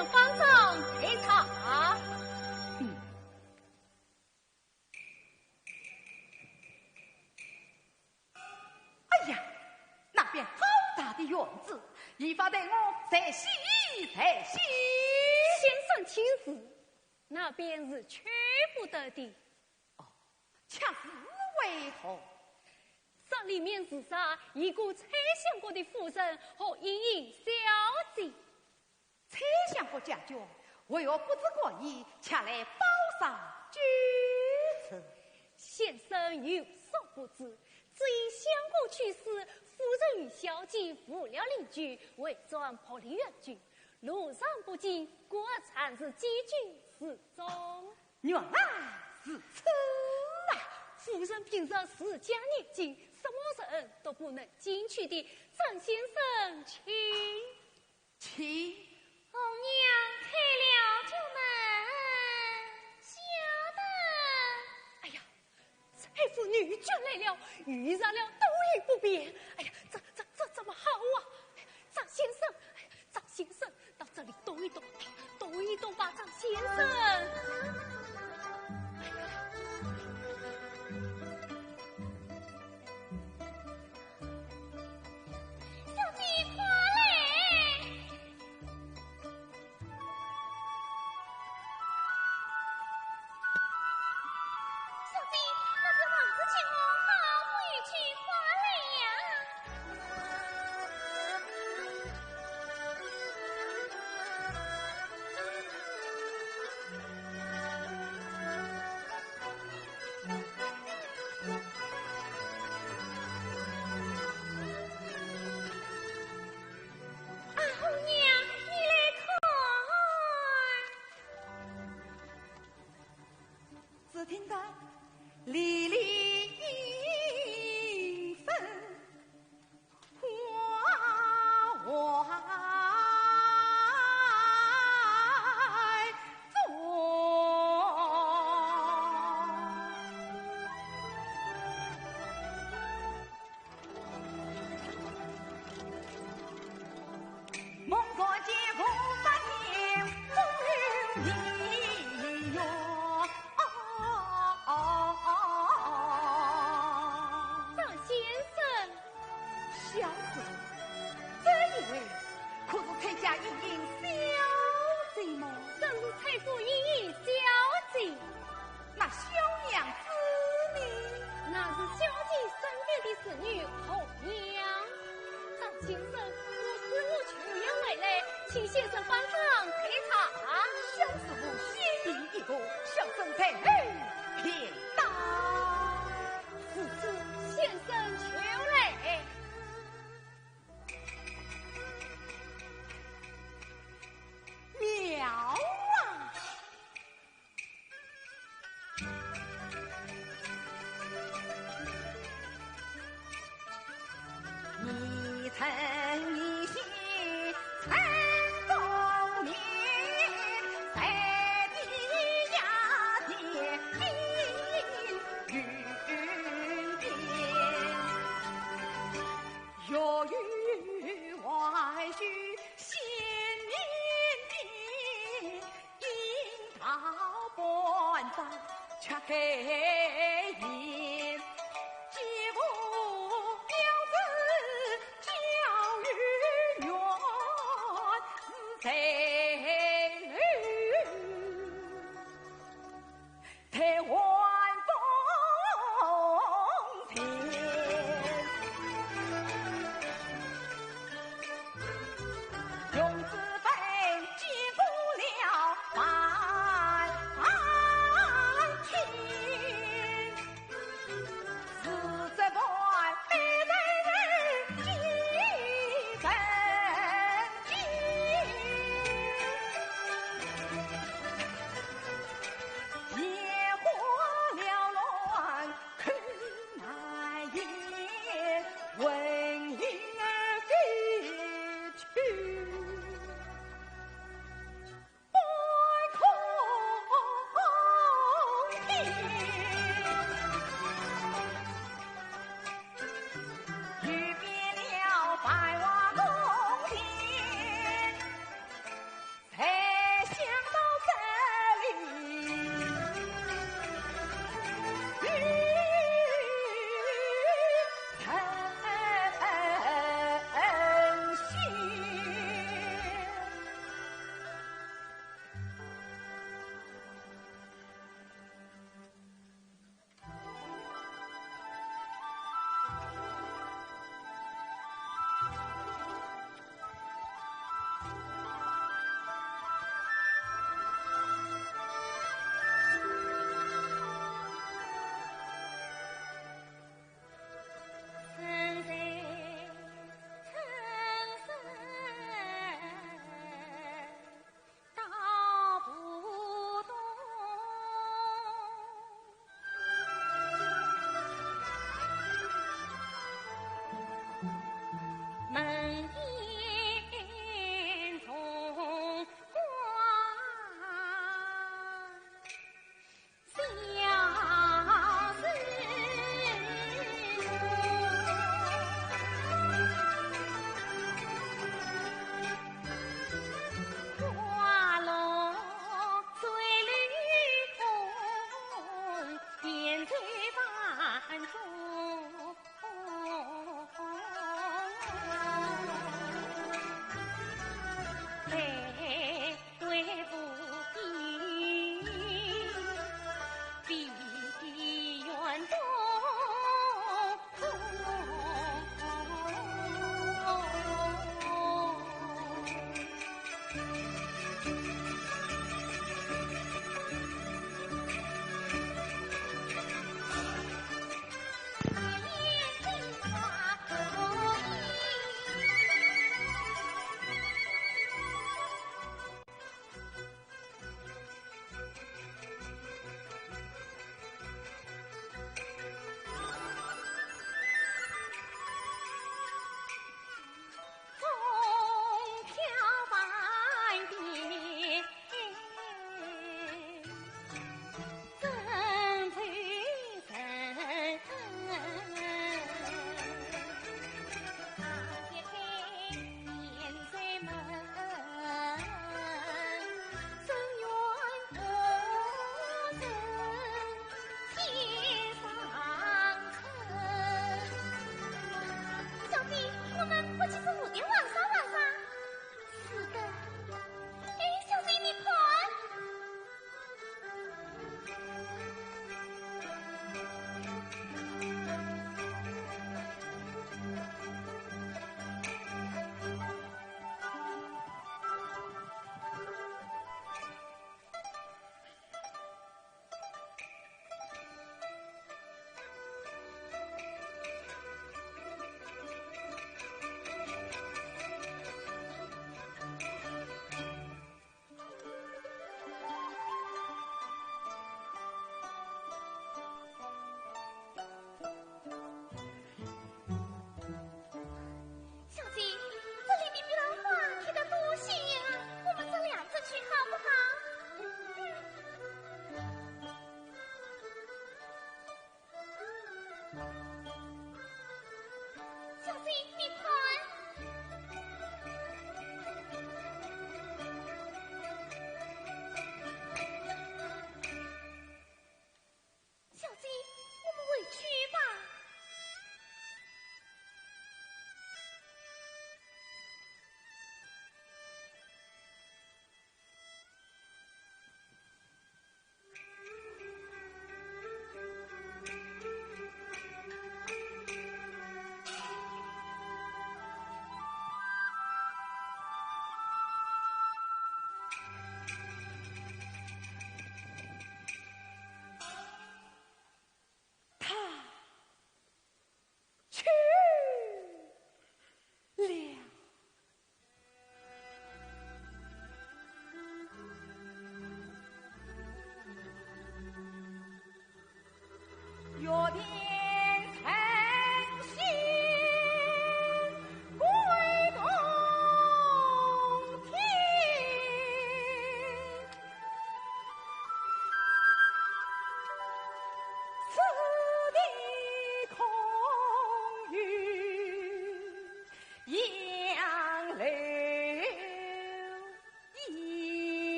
生方丈陪茶。哎呀，那边好大的院子，一发得我在西在西。先生请示，那边是去不得的。哦，恰是为何？这里面是啥？一个猜想过的夫人和莹莹小姐。猜想过家眷，为何不知过意，恰来包上居此？先生有所不知，只因相公去世，夫人与小姐无了邻居，伪装破离远居，路上不尽，果惨是几句失踪。原来是此啊！夫人平日世家年纪，什么人都不能进去的。张先生，请。红娘开了酒门，小的。哎呀，才夫女眷来了，遇上了都遇不便。哎呀，这怎么好啊？张先生，张先生，到这里躲一躲，躲一躲吧，张先生。听得离离莺飞花外中，梦说结婚3年风雨里小子，这一位可是蔡家莹莹小姐吗？正是蔡夫莹莹小姐。那小娘子呢？那是小姐身边的侍女红娘。张先生，我求要回来，请先生帮上陪茶。小师傅先礼一步，小生在偏当。此次先生求来。妙啊！你曾一心曾功名，在地下天云天，若遇外婿先年年，应到半载却给言，继父表子教育院是谁台湾风情，用资本兼顾了万情，40万每人几分金，野花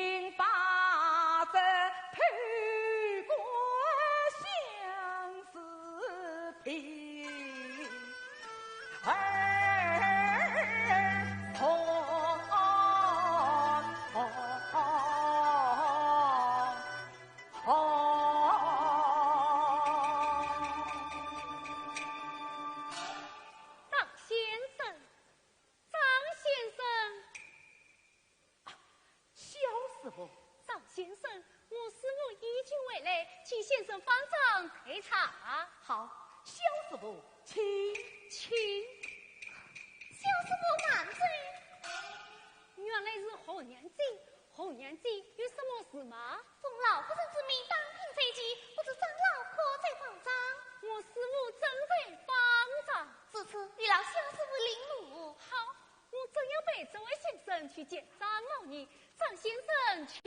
因把这陪过相思平，请先生方丈退茶。好，萧师傅，请。萧师傅万岁。原来是侯娘子，侯娘子有什么事吗？奉老夫人之命，当庭在即，不知长老可在方丈？我师父正在方丈。此次欲劳萧师傅领路。好，我正要陪这位先生去见张老爷。张先生，请。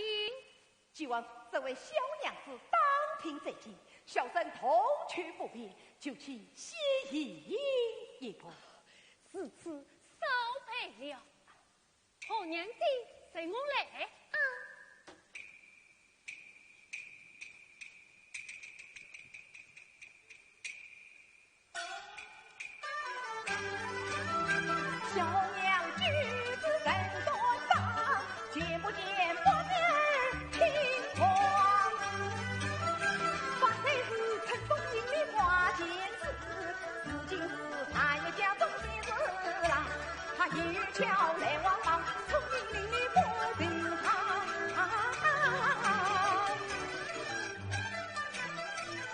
既望这位小娘子当庭在即，小生同去不便，就请歇意一步。此次少陪了。侯娘子，随我来。小娘举止真端庄，见不见不面听光。方才是乘风引雨花间事，如今是他也家中的事啦。他一桥来往忙，聪明伶俐不平常。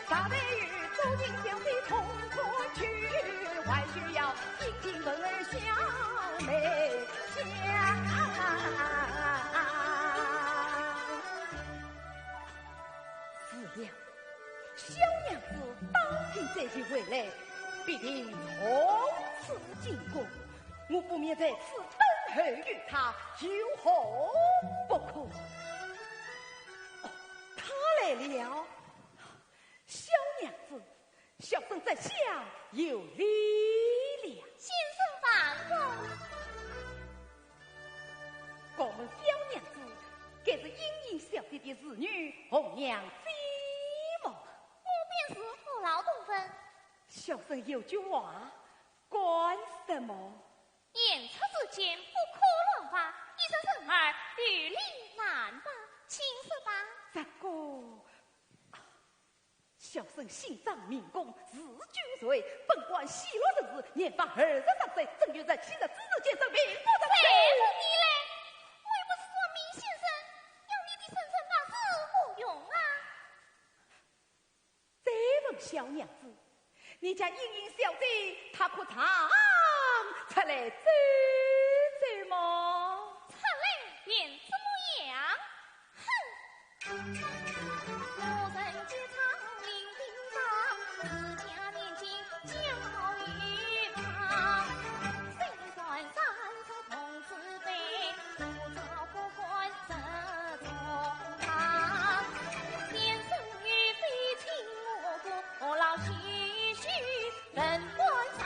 大得与周金小的同过去，还需要引进文儿小妹相。是呀，小娘子当庭这一回来，必定从此经过，我不免在此等候于他，有何不可？哦，他来了。小娘子，小生在下有礼了。先生放过。我们小娘子该是英英小弟的子女，红娘妃吗？我便是后劳动分。小生有句话，关什么？言出之间不可乱发，一生生儿与理难吧，请说吧。这个。小生心脏明公，自君瑞，本官喜乐之日，年方23岁，正月在7日之日见证名不得再问你嘞，我又不是说明先生，要你的生辰八字何用啊？再问小娘子，你家英英小姐，她可常出来走走吗？出来便怎么样？哼！我人皆长命叮当，自家年轻教育旁，虽算三朝同子辈，不遭过关这中堂。先生与非亲我故，我老唏嘘人官上。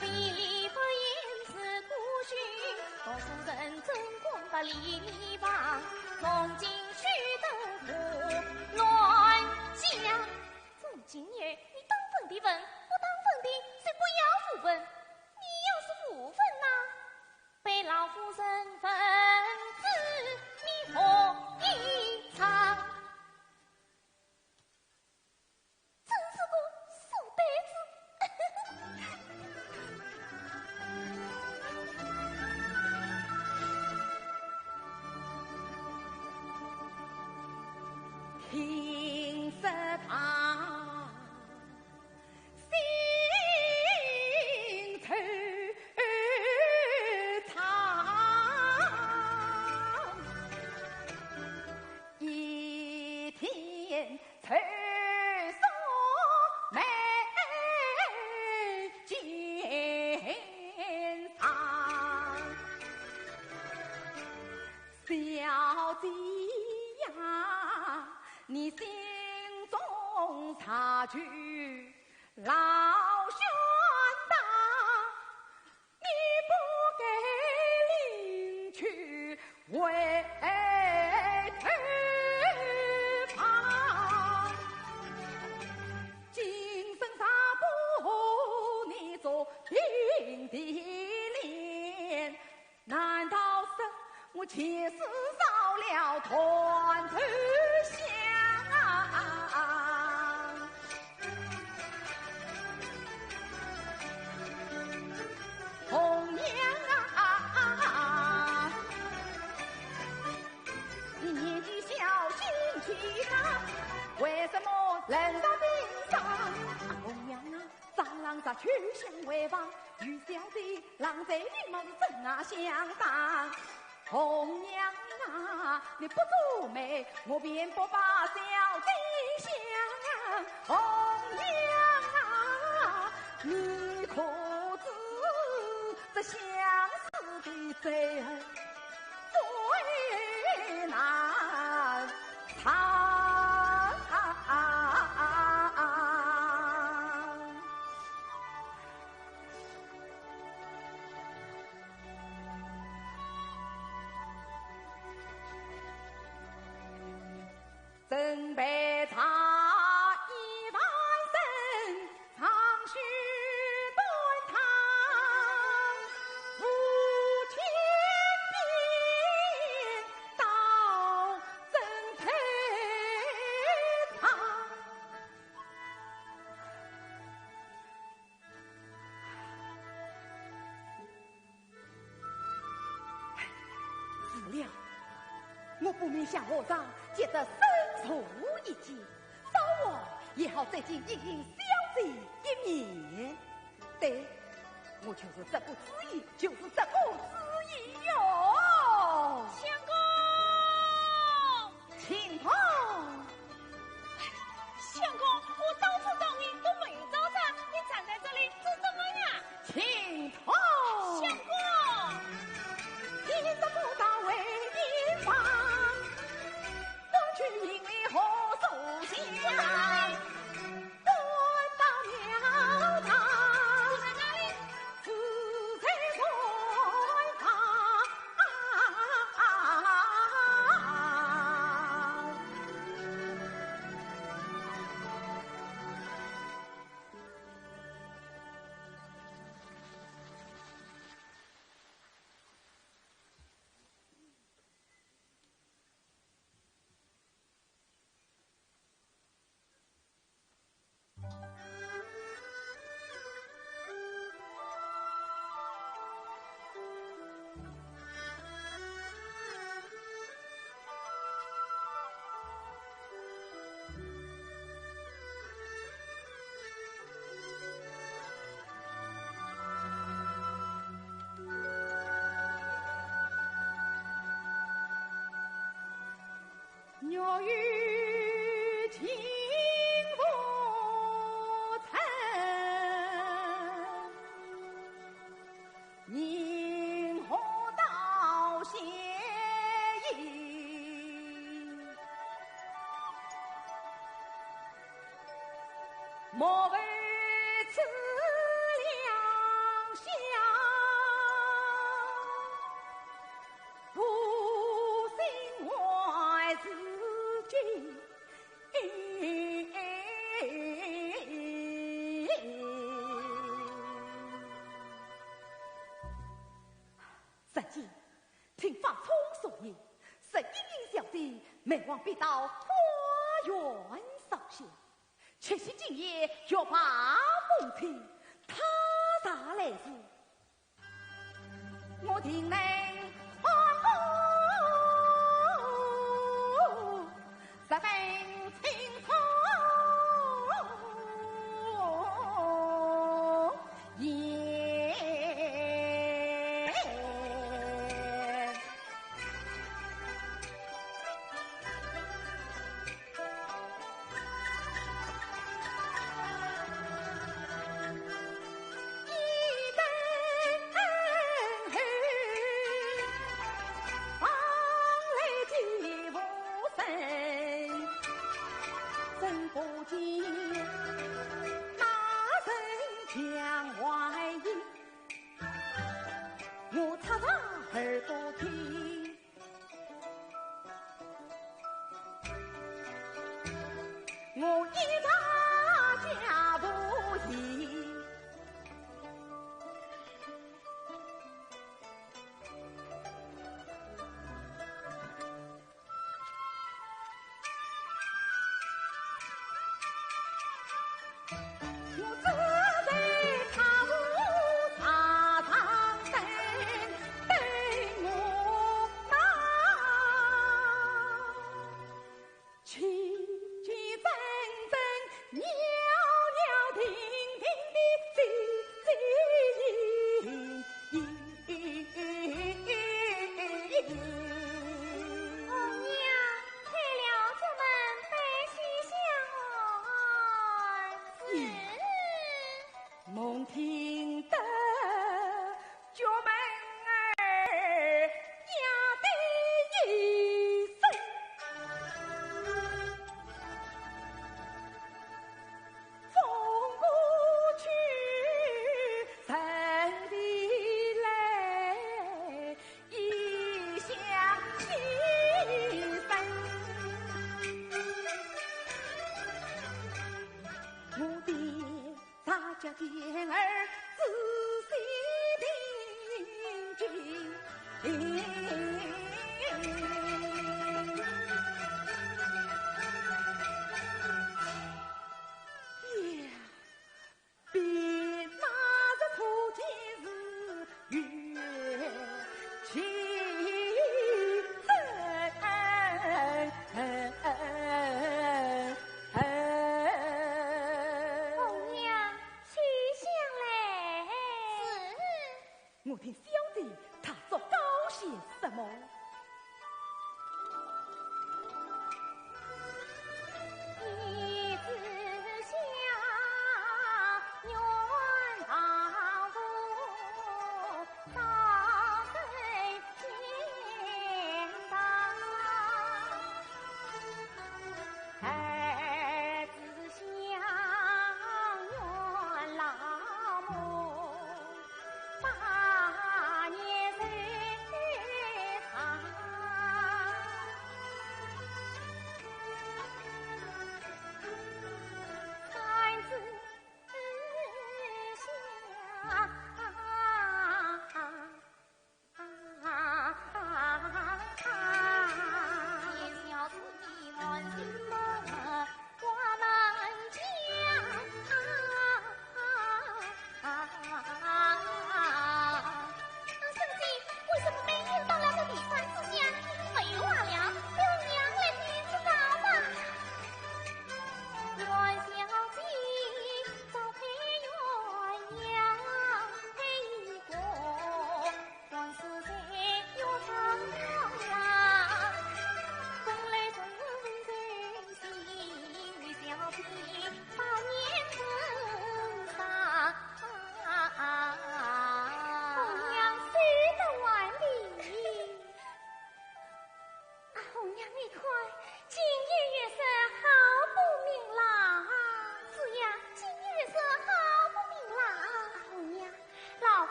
礼不言辞孤虚，读书人争光把礼忘，从今须登府乱讲。从今夜你当分的问，不当分的谁不要负分？你要是负分呐，被老夫身份子你何一场？真是个书呆子。听色旁，心头藏，一天愁锁眉肩上，小姐呀，你心中插句老玄当，你不为推旁，今生啥不你做平地莲？难道是我前世少了团头香啊？红娘啊，你年纪小，心气大，为什么人到病上？红娘啊，张郎啥去相为王，与小姐郎在云梦真啊相当。红娘啊，你不做媒，我便不把小姐相。红娘啊，你可知这相思的罪最难藏？准备茶一碗生，长须炖汤，无千遍到真配汤。是了，我不免向和尚借得深入一计，稍晚也好再见英英小姐一面。对，我就是这个旨意，就是这个旨意哟。相公，请同。相公，我到处找你都没有找着，你站在这里做什么呀？请同。相公，你怎不到为一方？东去因为何受降？蹲到庙堂，在哪里？自在门旁。鸟语清风尘，银河道斜影，莫为此两相，不心怀自己。神经，听发聪所言，是英英小姐每往必到花园赏香，却是今夜要怕风天，他啥来住？我听来十分清楚言，一灯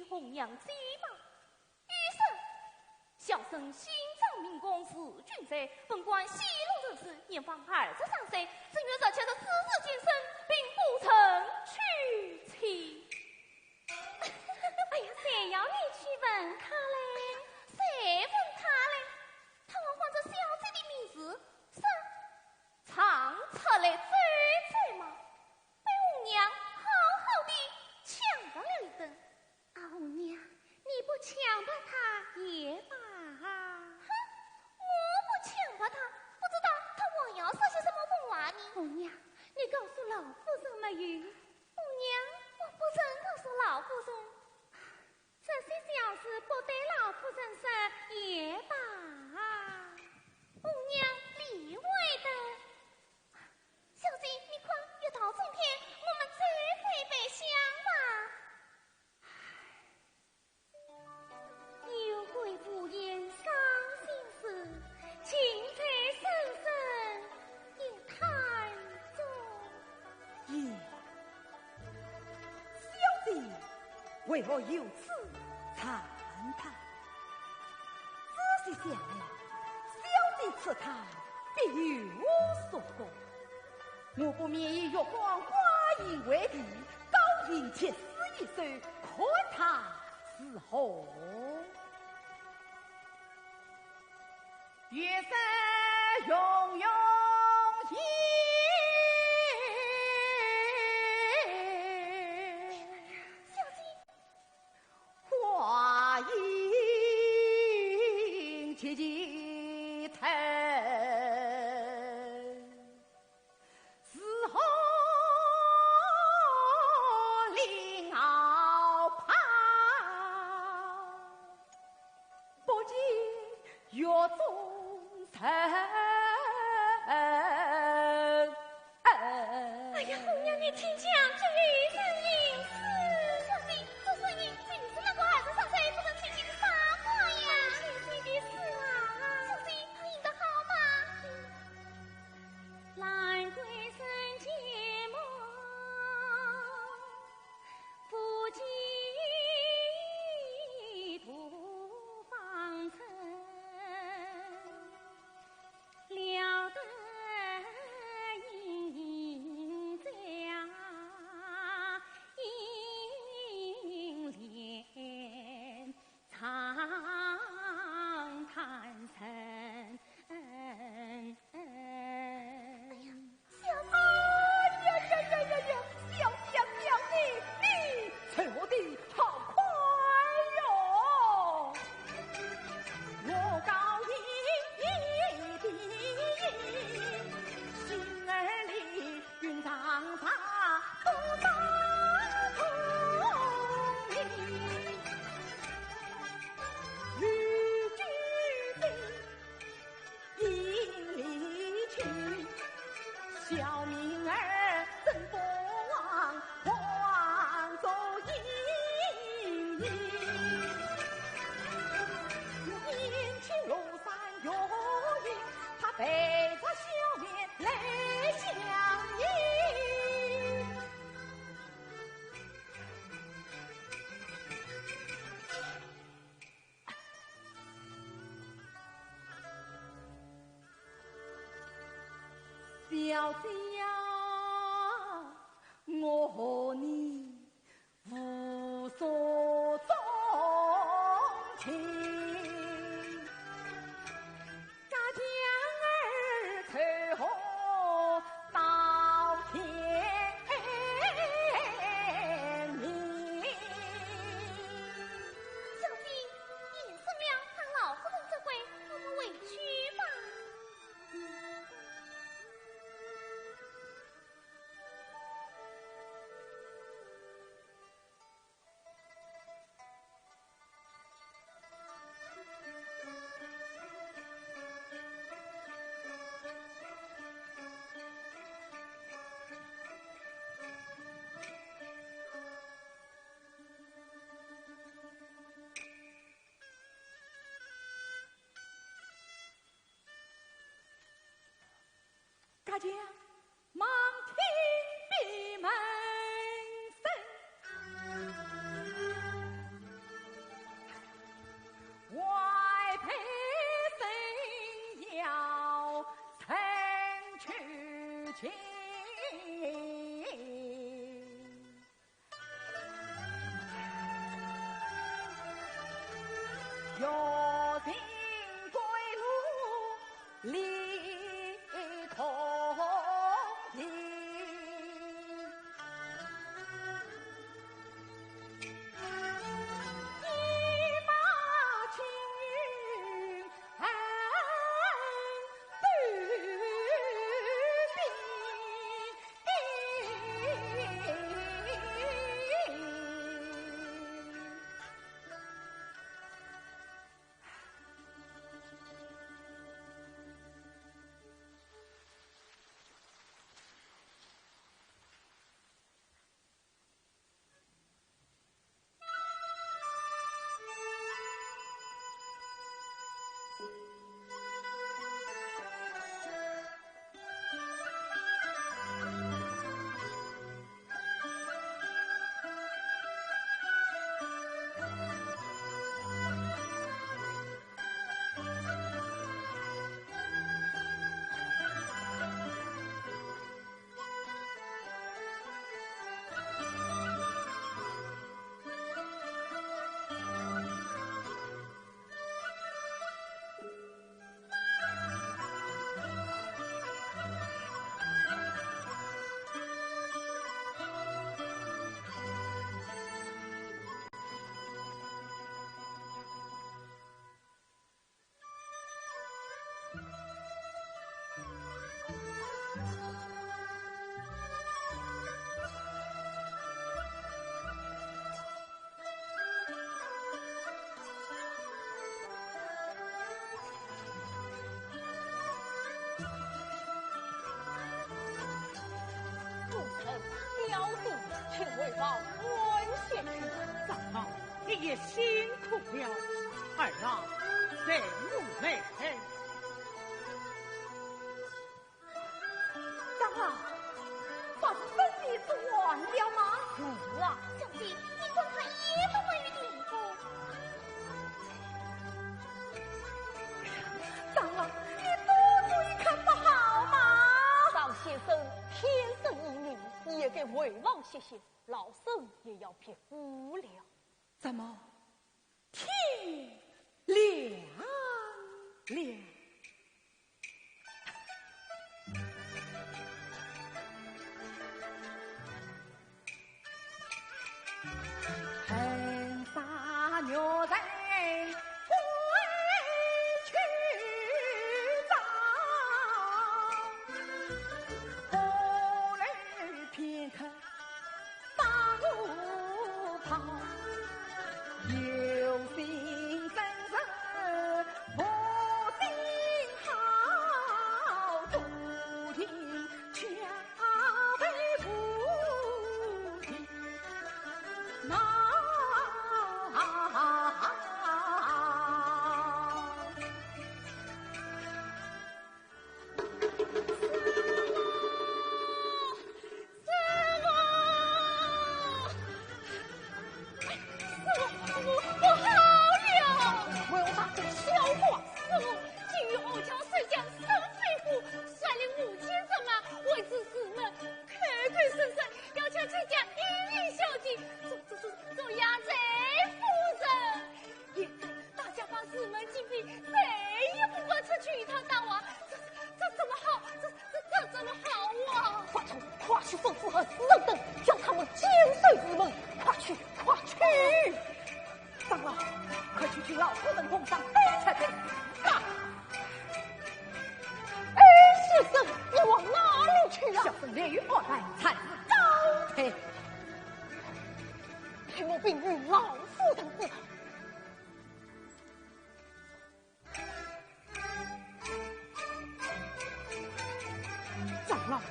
弘扬鸡嘛。于是，小生心脏民工是军贼，本官西路人士，年方23岁，正月这前的私自净身，并不曾娶妻。哎呀，谁要你去问他嘞？谁问他嘞？他还唤着小姐的名字，是长出来追嘛？被红娘好好的抢到了一顿。红娘，你不强迫他也罢。哼，我不强迫他，不知道他还要说些什么疯话呢？红娘，你告诉老夫人没有？红娘，我不曾告诉老夫人。这些小事不对老夫人说也罢。红娘理会的。小姐，你快要到今天，我们再回北乡吧。有会不言伤心事，情在深深也太重。咦，小弟为何有此惨叹？仔细想来，小弟此谈必有我所过。我不免以月光花影为题，高吟且诗一首，看他是何？月色永永夜，小姐，花影切切头，是何令傲抛？不见月中神。哎呀，红娘，你请讲这一声音是。小姐，眼前庐山月影，他背着笑面泪相迎。小姐呀，我和你无所钟情，家将儿凑合到天明。小弟也是了看老夫人这回，我们委屈吧。大家忙听闭门声，外配生要曾去情，若定归路离空庭，一马青云请为王关谢去，长老你也辛苦了，儿郎谁无累？长老，把生意做完了吗？是啊，小弟，你光看一不为于顶夫。长老，你多注意看不好吗？张先生天生异女，也给为王谢谢，老身也要撇夫了。怎么天亮了？恨杀女人归去早，忽然片刻大路跑。请老夫人奉上悲才对。哎，先生，你往哪里去了？小生烈于二代，才是高推。还莫禀与老夫人知道。长老，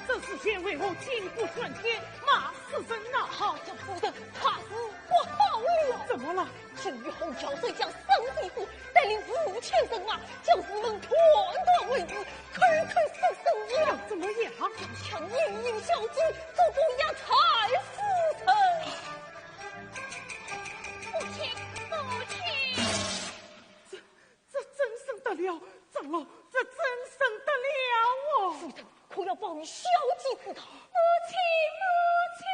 这事先为我金不算天，马死人呐！好像夫人怕是不好了。怎么了？今日洪桥水将生地府带领5000人马，将士们团团围住，口口声声要怎么样？要抢银银小金，足足压蔡夫人。父亲，父亲，这真生得了，长老，这真生得了哦！夫人可要保你小姐知道。母亲，母亲。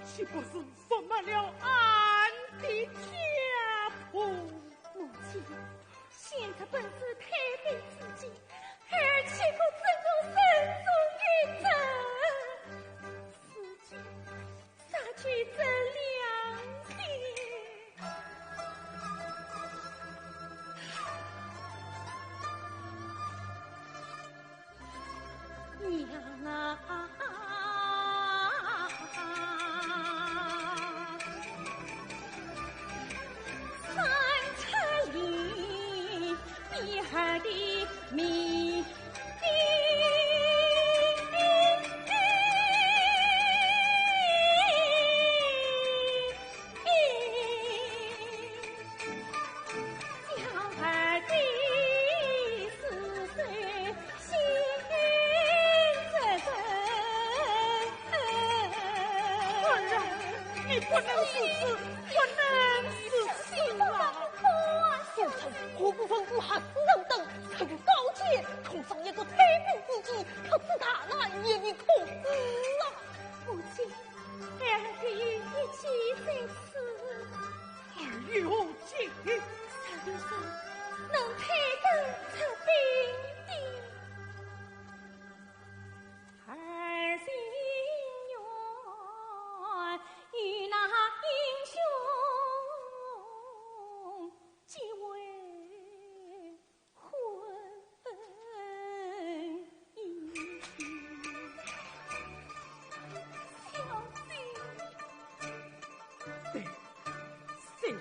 岂不是损满了俺的家谱？母亲，现在本是太平之际，而岂可怎能身中于争？此举杀去这良心。娘啊！儿的命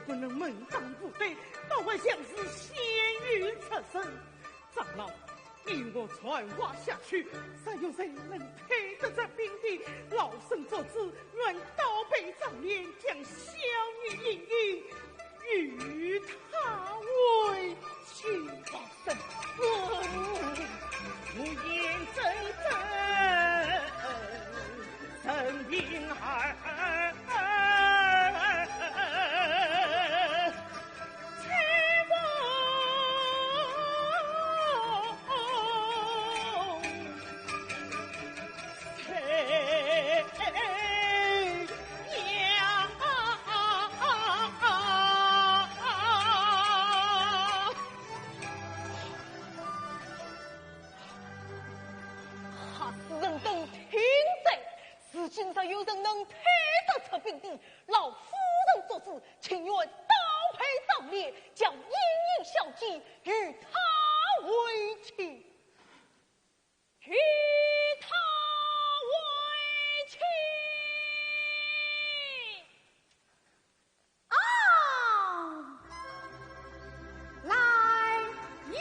不能门当户对，倒会像是仙女出生。长老，你我传话下去，谁有谁能配得这兵的？老身作主，愿倒背长脸，将小女引引，与他为妻。老身，无言真兵儿。今朝有人能配得这兵的，老夫人做主，情愿刀配当列，将英英小姐与他为妻，与他为妻。啊，来也！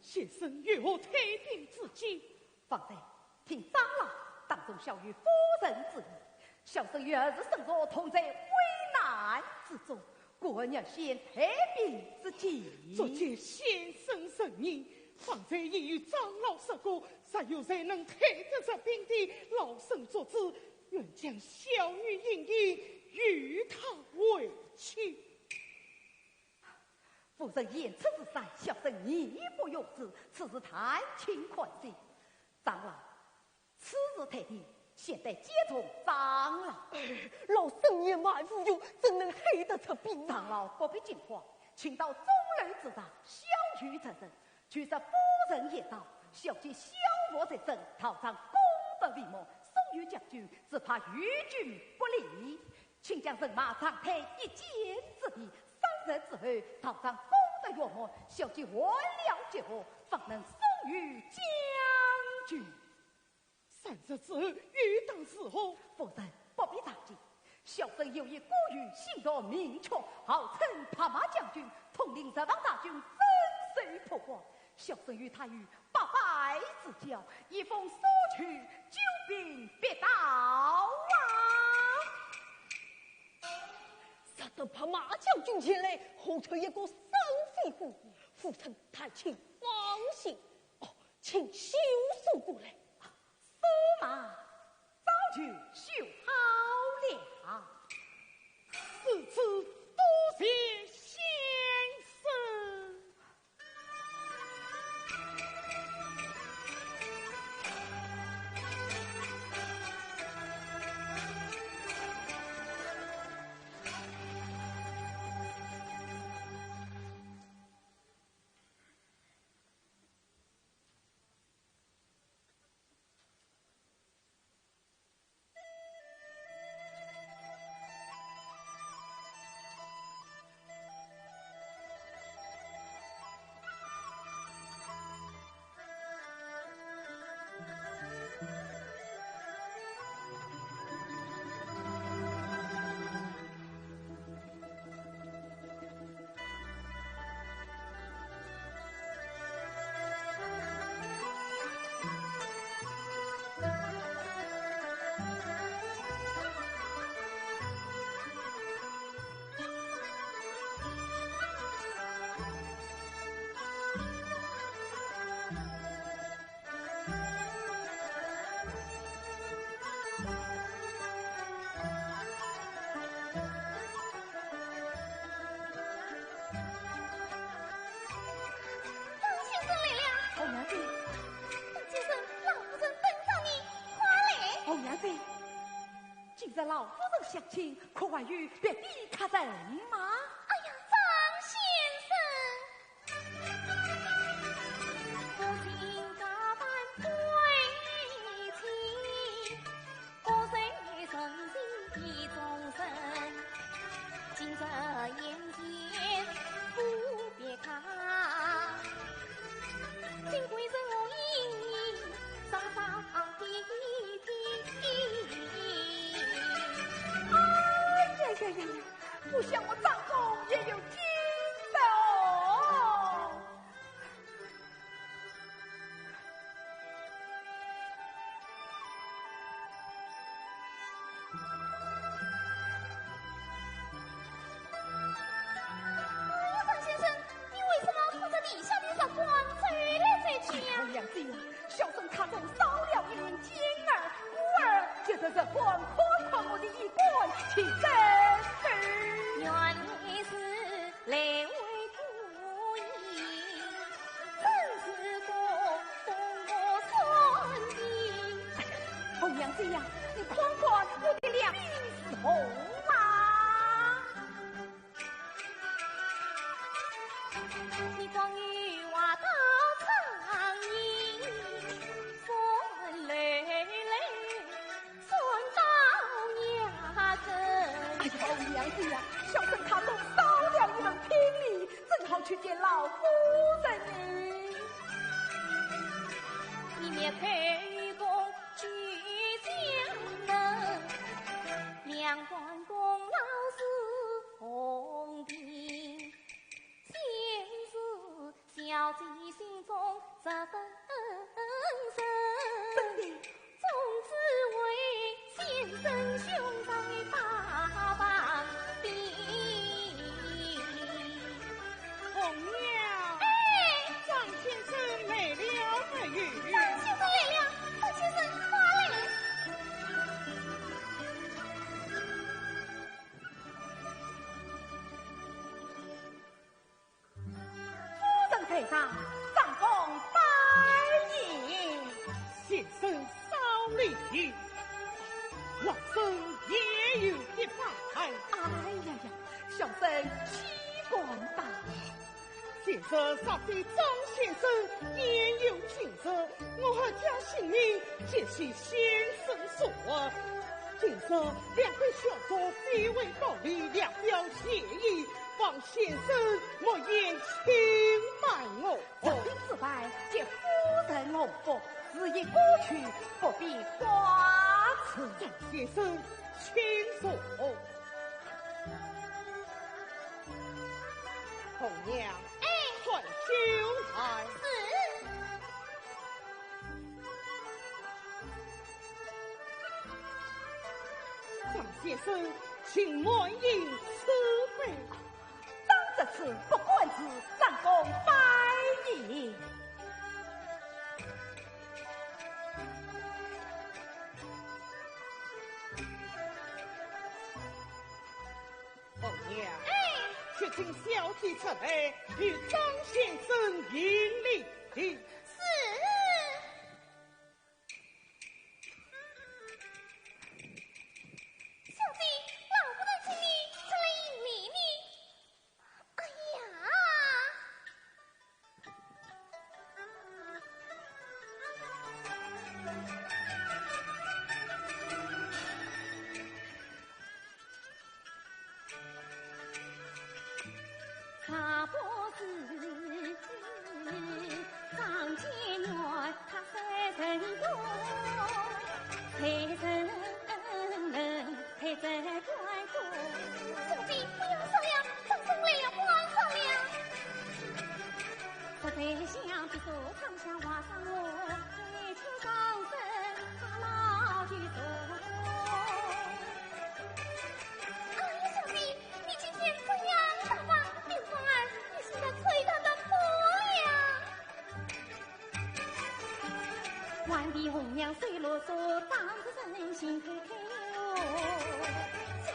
先生与我退兵自己，方才听长老当中小于夫人之意，小生于儿子身弱，同在危难之中，故而要先退兵之计。昨见先生圣意，方才已与长老说过，谁有谁能退得这兵的？老身作主，愿将小女引引，与他为妻。夫人言辞之善，小生义不容辞，此事太轻快些。长老，此日退兵，现在接从长老。老身也蛮无用，怎能黑得这兵？长老不必惊慌，请到中楼之上，小婿成身。据说夫人言道，小姐消磨在身，讨上功德为谋，送于将军，只怕与君不利，请将人马上退一箭之地。3日之后，讨上功德圆满，小姐完了结合，方能送于将军。3日之后，欲当是何？夫人不必着急，小生有一孤语，心若明确，号称拍马将军，统领这帮大军，征水破关。小生与他于8拜之交，一封索取，救兵必到啊！杀得拍马将军前来，后头一个生飞虎，父臣太轻放心。请修送过来。驸马早去修好了。此次多谢先生。得老夫人相亲，可外遇别逼他人吗？哎呀，张先生，我请假扮归妻，我虽诚心意终身，今这眼前不别看，金贵人我意上上的一天。哎呀呀呀！不想我丈夫也有金手。张先生，你为什么拖着地下的日官走来走去呀？娘子呀，小生卡中少了一轮金儿，故而就这日官夸夸我的衣冠去争取。原来是来为故意，真是个我算计。哦，娘子呀，你宽宽我的两手啊！你光与我到长营，算累累，算到牙根。哎呀，哦，娘子呀，小生卡中少了一门聘礼，正好去见老夫人你。你免陪公举将能，两官功劳是同定，先是小姐心中这份深，从此为先生兄长把把柄。红娘，哎，张先生来了不语？张先生来了，张先生快来！夫人在上，上奉拜迎。先生稍礼，老身也有一拜。哎呀呀，小生岂敢当？先生上对张先生言有尽责，我和将姓名皆系先生所。今日两位小主结为道理，两表谢意，望先生莫言轻慢我。这里之外，借夫人我福，日夜过去，不必花痴。张先生，请坐。红娘，哎，传酒来。是。张先生，请满饮此杯。张这次不管是上公拜迎。红娘，哎，却请小姐出来与张先生饮礼。是。小姐，老夫人请你出来迎礼呢。哎呀！他不是张监院，他三成功，才成能，才成官公。小姐不要商量，张生来了不要商量。实在想必说长相画上我，爱情上身，他老去走。哎呀，小弟，你今天这样打扮，并反而你是在吹他的破呀！万里红娘水啰嗦，当着人心开开哟。小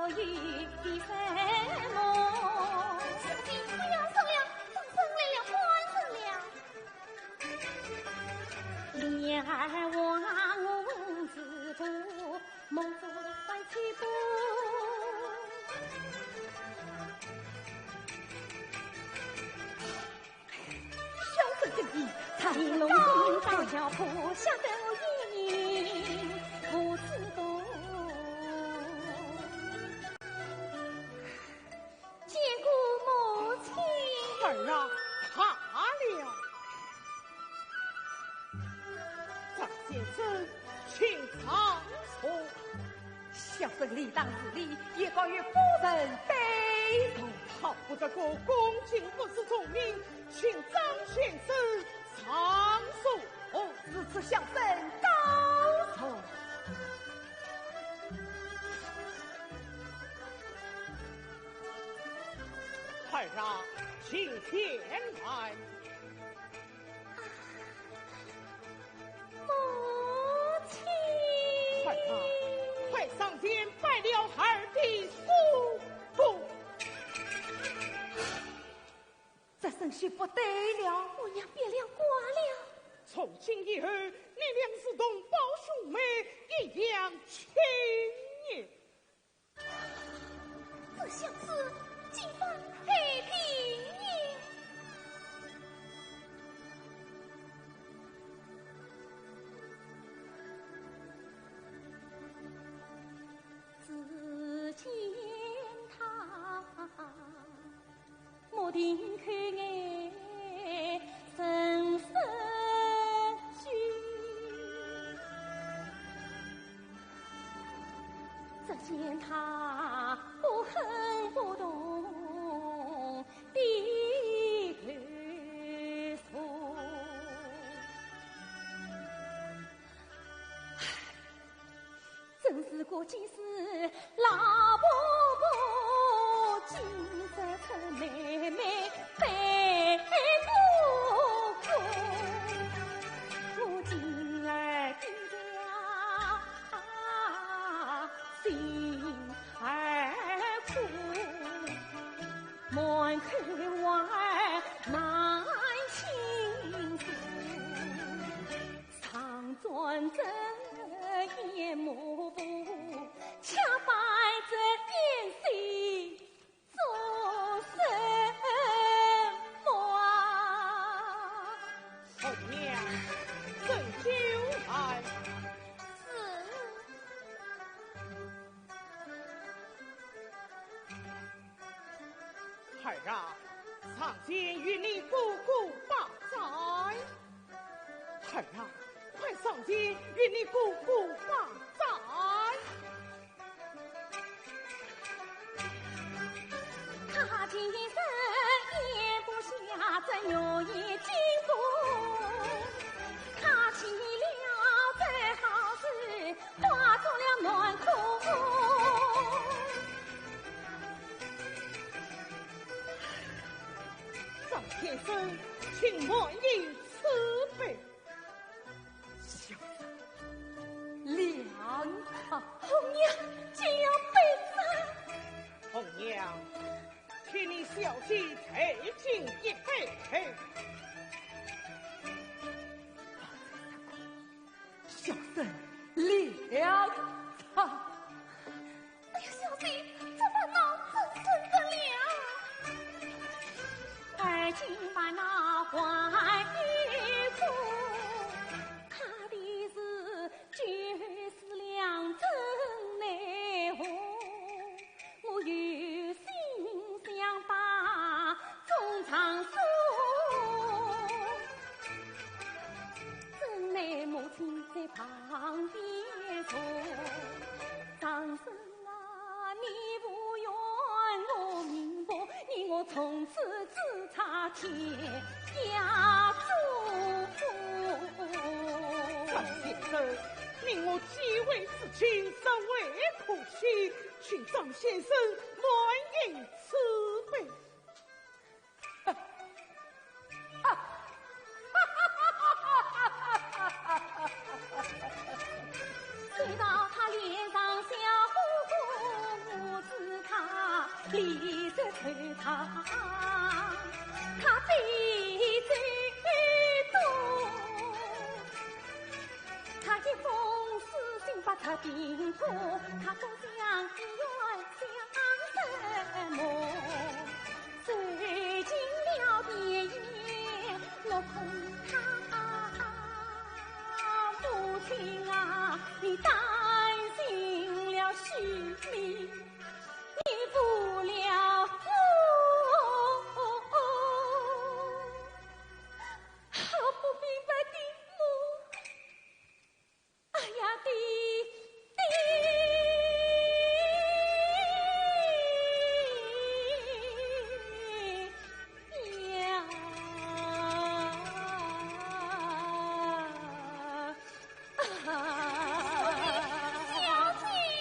有什么？小姐不要走了，放生来了，关生了。莲儿望我自度，梦中怀起步。小生正义，金龙顶到小坡下斗鹰，不知道。见过母亲，儿啊，怕了。张先生，请藏错。小生理当自理，也告与夫人悲痛。好不得过恭敬不是聪明，请张先生藏手。如此小生高从。孩儿啊，请前来。母亲。孩儿啊，快上前拜了孩儿的叔父。这声许不得了，我娘变了卦了。从今以后，你俩是同胞兄妹，一样亲也。这小子竟犯黑平也。只见他莫定看眼深深许，只见他不哼不动低头说。真是个今世老婆婆，今日出妹妹背姑姑，我今儿定了心儿苦，满口话难倾诉，常转正眼目不，恰摆着演戏做什么啊？后娘，朕就来。孩儿啊，上前与你姑姑把斋。孩儿啊，快上前与你姑姑把斋。他今生咽不下这肉眼金骨，他起了这好事，化作了暖哭。张先生，请莫以慈悲。小生两堂。红娘竟要被杀！红娘，请你小姐退进一杯。小生两堂。哎呀，小姐，这烦恼真受不了。而今把那怀玉哭，他的是就是两真内红，我有心想把衷肠诉，真奈母亲在旁边坐，张生啊，你不怨我明白，你我从此只差天涯祝福。张先生，你我几位之亲，实为可惜，请张先生满应慈悲。看到他脸上笑，我知离色推他，他最多，他一封私信把他冰破，他不想只愿想什么？最近了别夜，我恐他母亲啊，你担心了须弥，你负了好不明白的母，哎呀的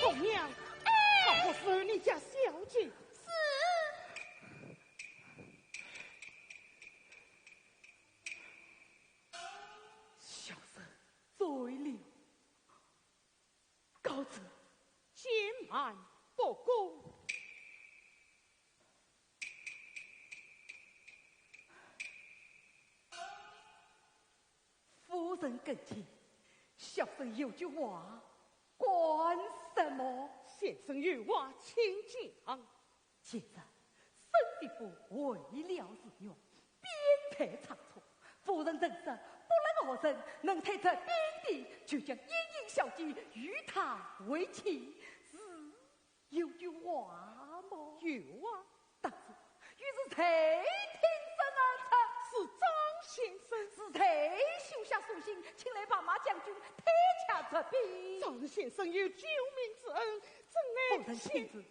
红娘，好不是你家小姐。小生罪了，告辞，千万不公。夫人跟前，小生有句话，管什么？先生有话请讲。现在孙地府为了自愿，编排差错，夫人人生不能何人能推出边地，就将燕燕小姐与他为妻，是有句话么？有啊，当初于是谁听生而出？是张先生。是谁绣下书信，请来把马将军推下这边？张先生有救命之恩，怎夫人妻子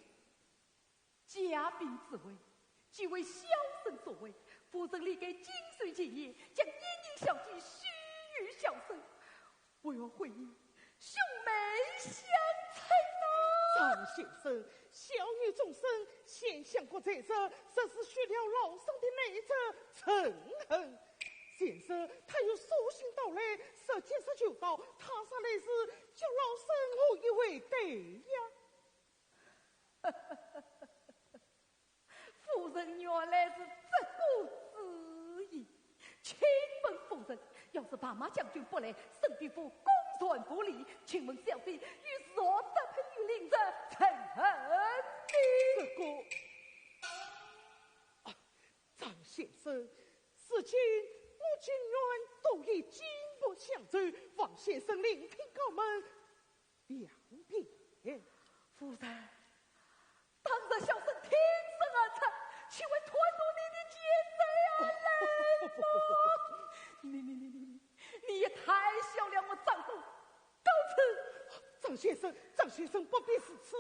家兵自卫，即为小生所为。夫人立给金水结业，将燕燕小姐许于小生，为我回应兄妹相称啊！张先生，小女终生先想过这事，这是续了老生的内责嗔恨。先生，他有书信到来，10天19到，他上来时叫老生我以为对呀。夫人原来是这个之意，请问夫人，要是把马将军不来，圣地府公传不利，请问小弟与所得配与领着成何的？这个张先生，此前我情愿都已金不相助，望先生聆听我们两遍。夫人，当着小生挺身而出，岂会拖住你的奸贼而来吗？你也太小了我丈夫，告辞。张先生不必如此，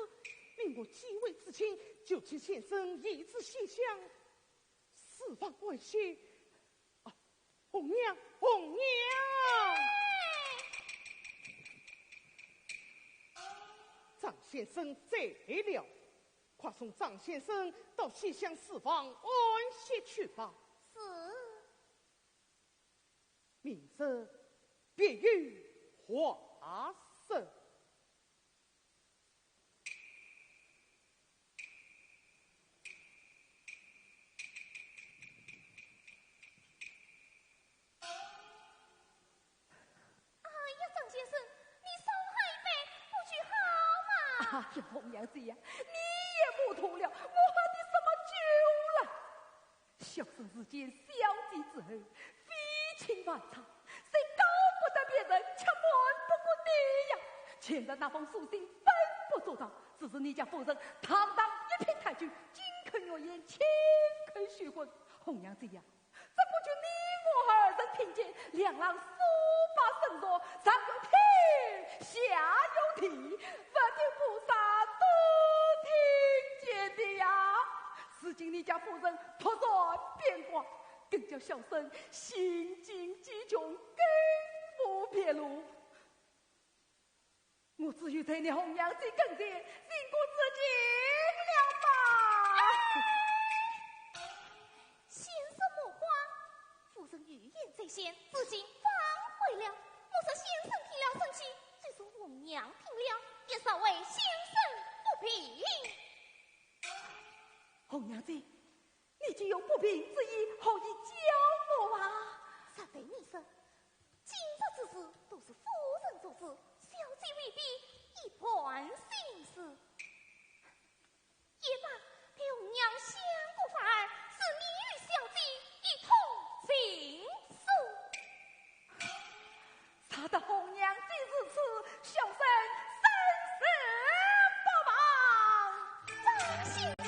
令我继位之前，就请先生一直细想，四方关系。红娘，张先生在了，快送张先生到西厢四方安息去吧。是。明日别于华生。哎呀，红娘子呀，你也糊涂了，我喝的什么酒了？小生之间小姐之后，非情反常，谁高不得别人，却瞒不过你呀！欠的那封书信本不做到，只是你家夫人堂堂一品太君，金肯诺言，千肯许婚。红娘子呀，怎不就你我二人听见，两郎书法圣说，上有天，下有地，佛听菩萨都听见的呀！如今你家夫人突然变卦，更叫小生心境极穷，根不撇路。我只有在你红娘子跟前，辛苦自己了吧。先生莫慌，夫人预言在先，自今方回了。莫说先生听了生气，就说红娘听了，也稍为先生不平。红娘子，你既有不平之意，何以教我啊？实对你说，今日之事都是夫人做主，小姐未必一盘心思。也罢，陪红娘相顾反而，是你与小姐一同行事。他的红娘既如此，小生生死不忘。张先生。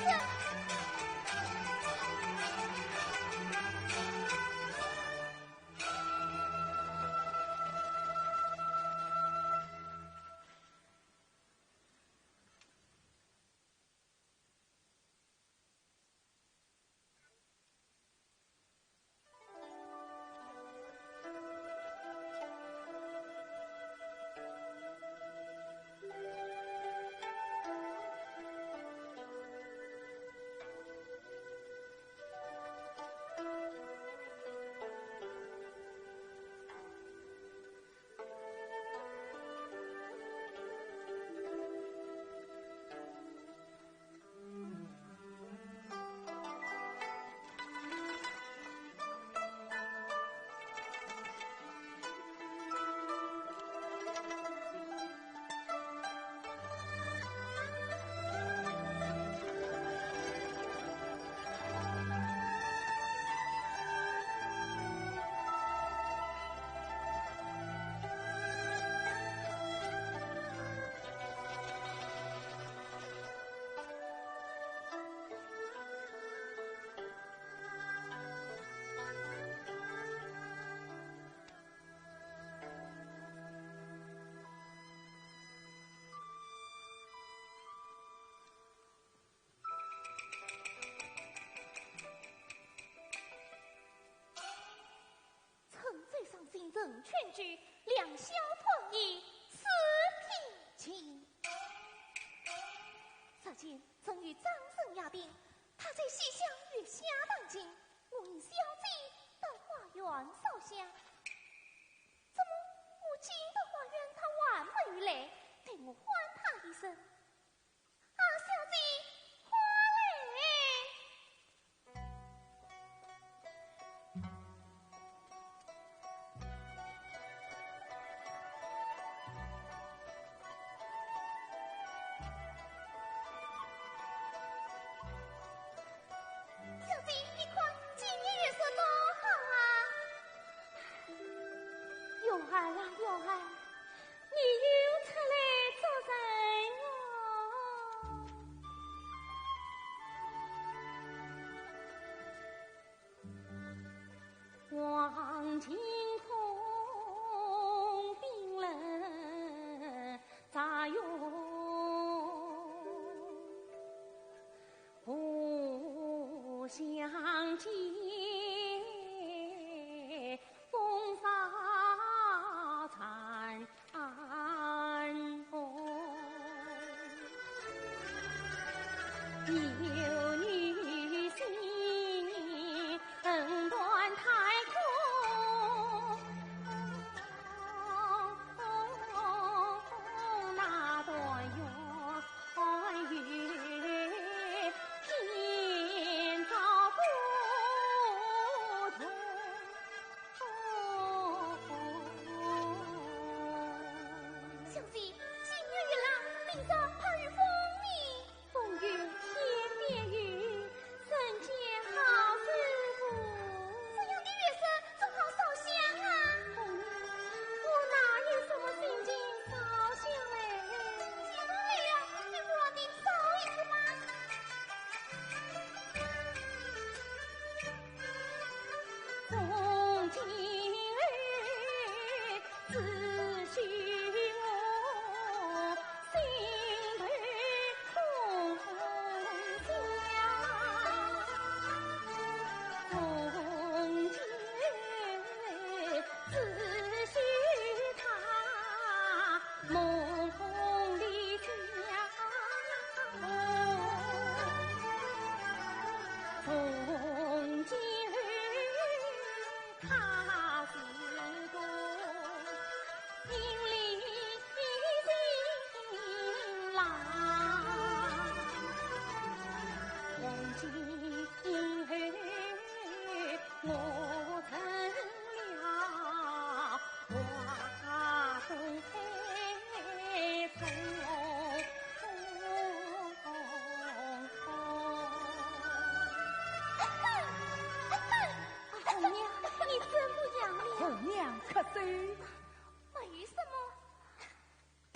新人劝举，两小同意，此聘请。如今曾与张生压定，他在西厢月下当今，我因小姐到花园烧香，怎么我进到花园，他还没有来？对我唤他一声，啊，小姐，花来。哟嗨，你又出来做人哦？望晴空冰冷乍涌，不相见。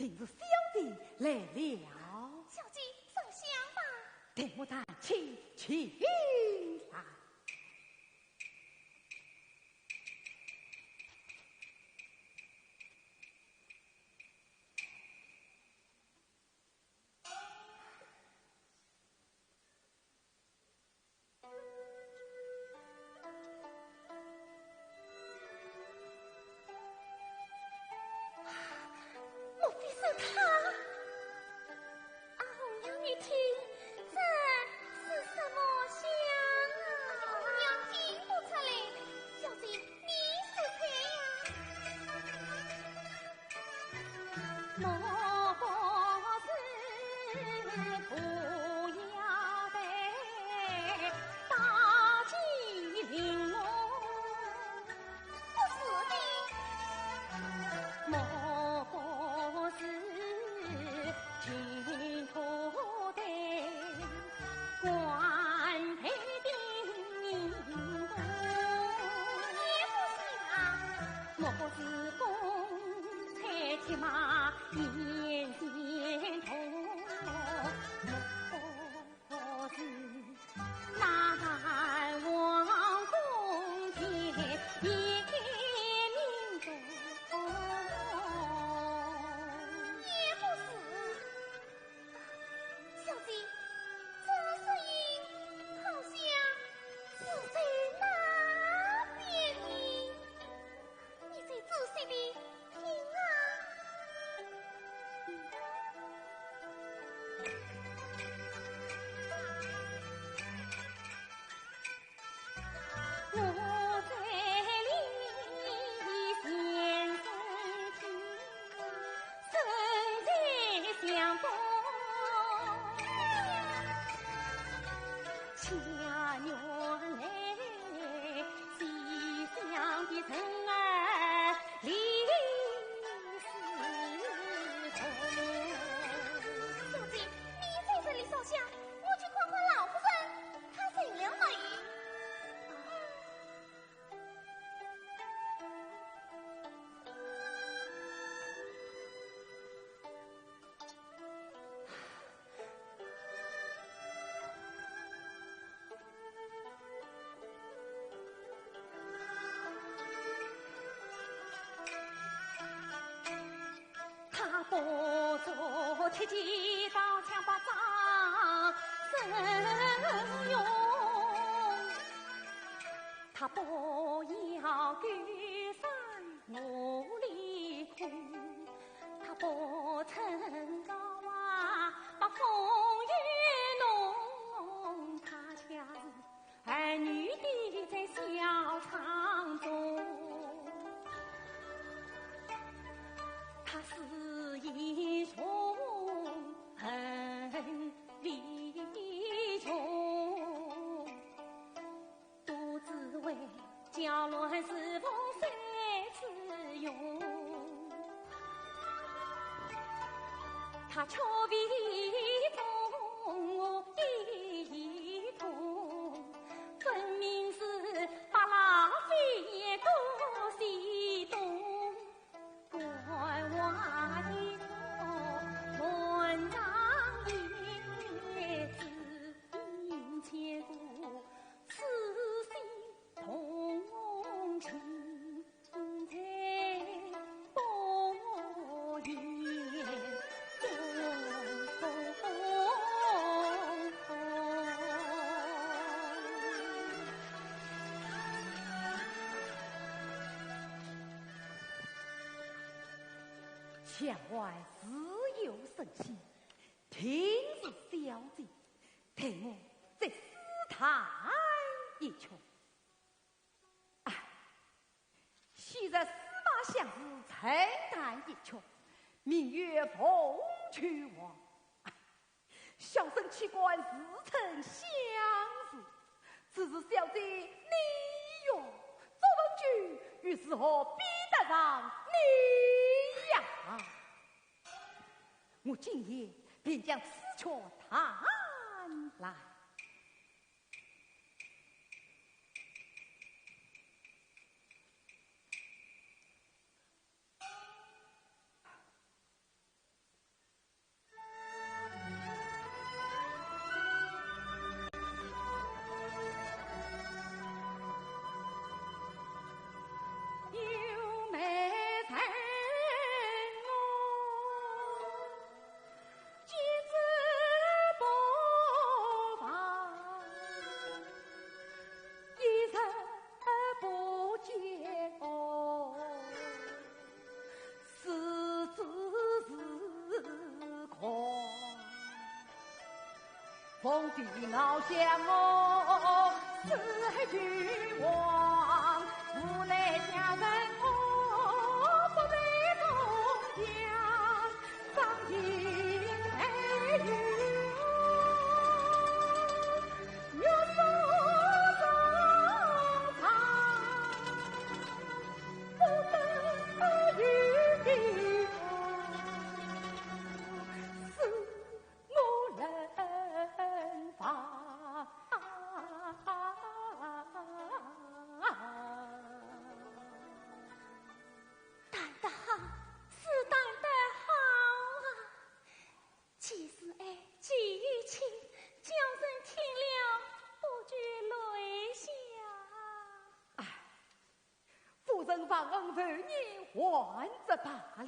定是小弟来了。小姐上香吧。待我咱起来。不做铁骑刀枪把仗生用，他不要高山我离空，他不趁高啊把风雨弄，他家是儿女的在小场中。他是英雄很力穷，独自为交乱侍奉谁自用？他巧比风我一通，分明是把老飞多西东。关外的文章也只因千古此心同情在不言中。墙外自有神仙，听是小姐，替我再试探一圈。哎，昔日司马相如承担一圈，名曰凤曲王。小生岂管自称相如，只是小姐你哟，作文句于是何比得上你呀？我今夜便将此雀探来。的老乡哦，四句望，无奈家人哦，不为同乡，伤心爱与有所争藏，不得与地是我人房。蛋蛋好，是蛋蛋好啊！其实爱寄予情，叫人听了不觉泪下。哎，夫人放恩为你还着罢了，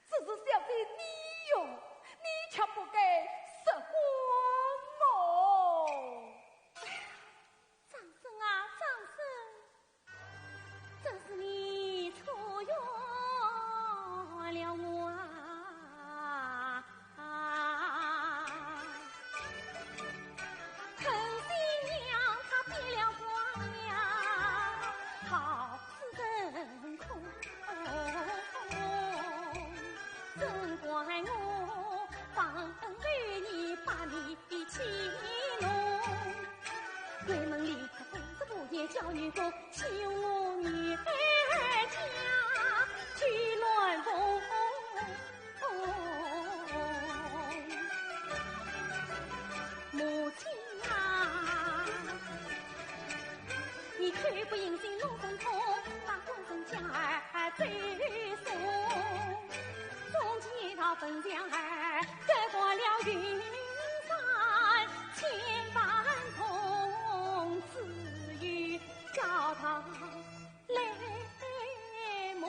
只是小弟你哟，你却不该失婚哦。张生啊，张生，真是你错冤了我啊！陈新娘她变了光呀，好似真空，真怪我放恩为你把你欺弄。闺门里他非是不言，叫女工求我女儿家去乱风。母亲啊，你却不应心弄分痛，把官人家儿追送，从前到本将儿得过了云山千般痛，至于叫他泪蒙。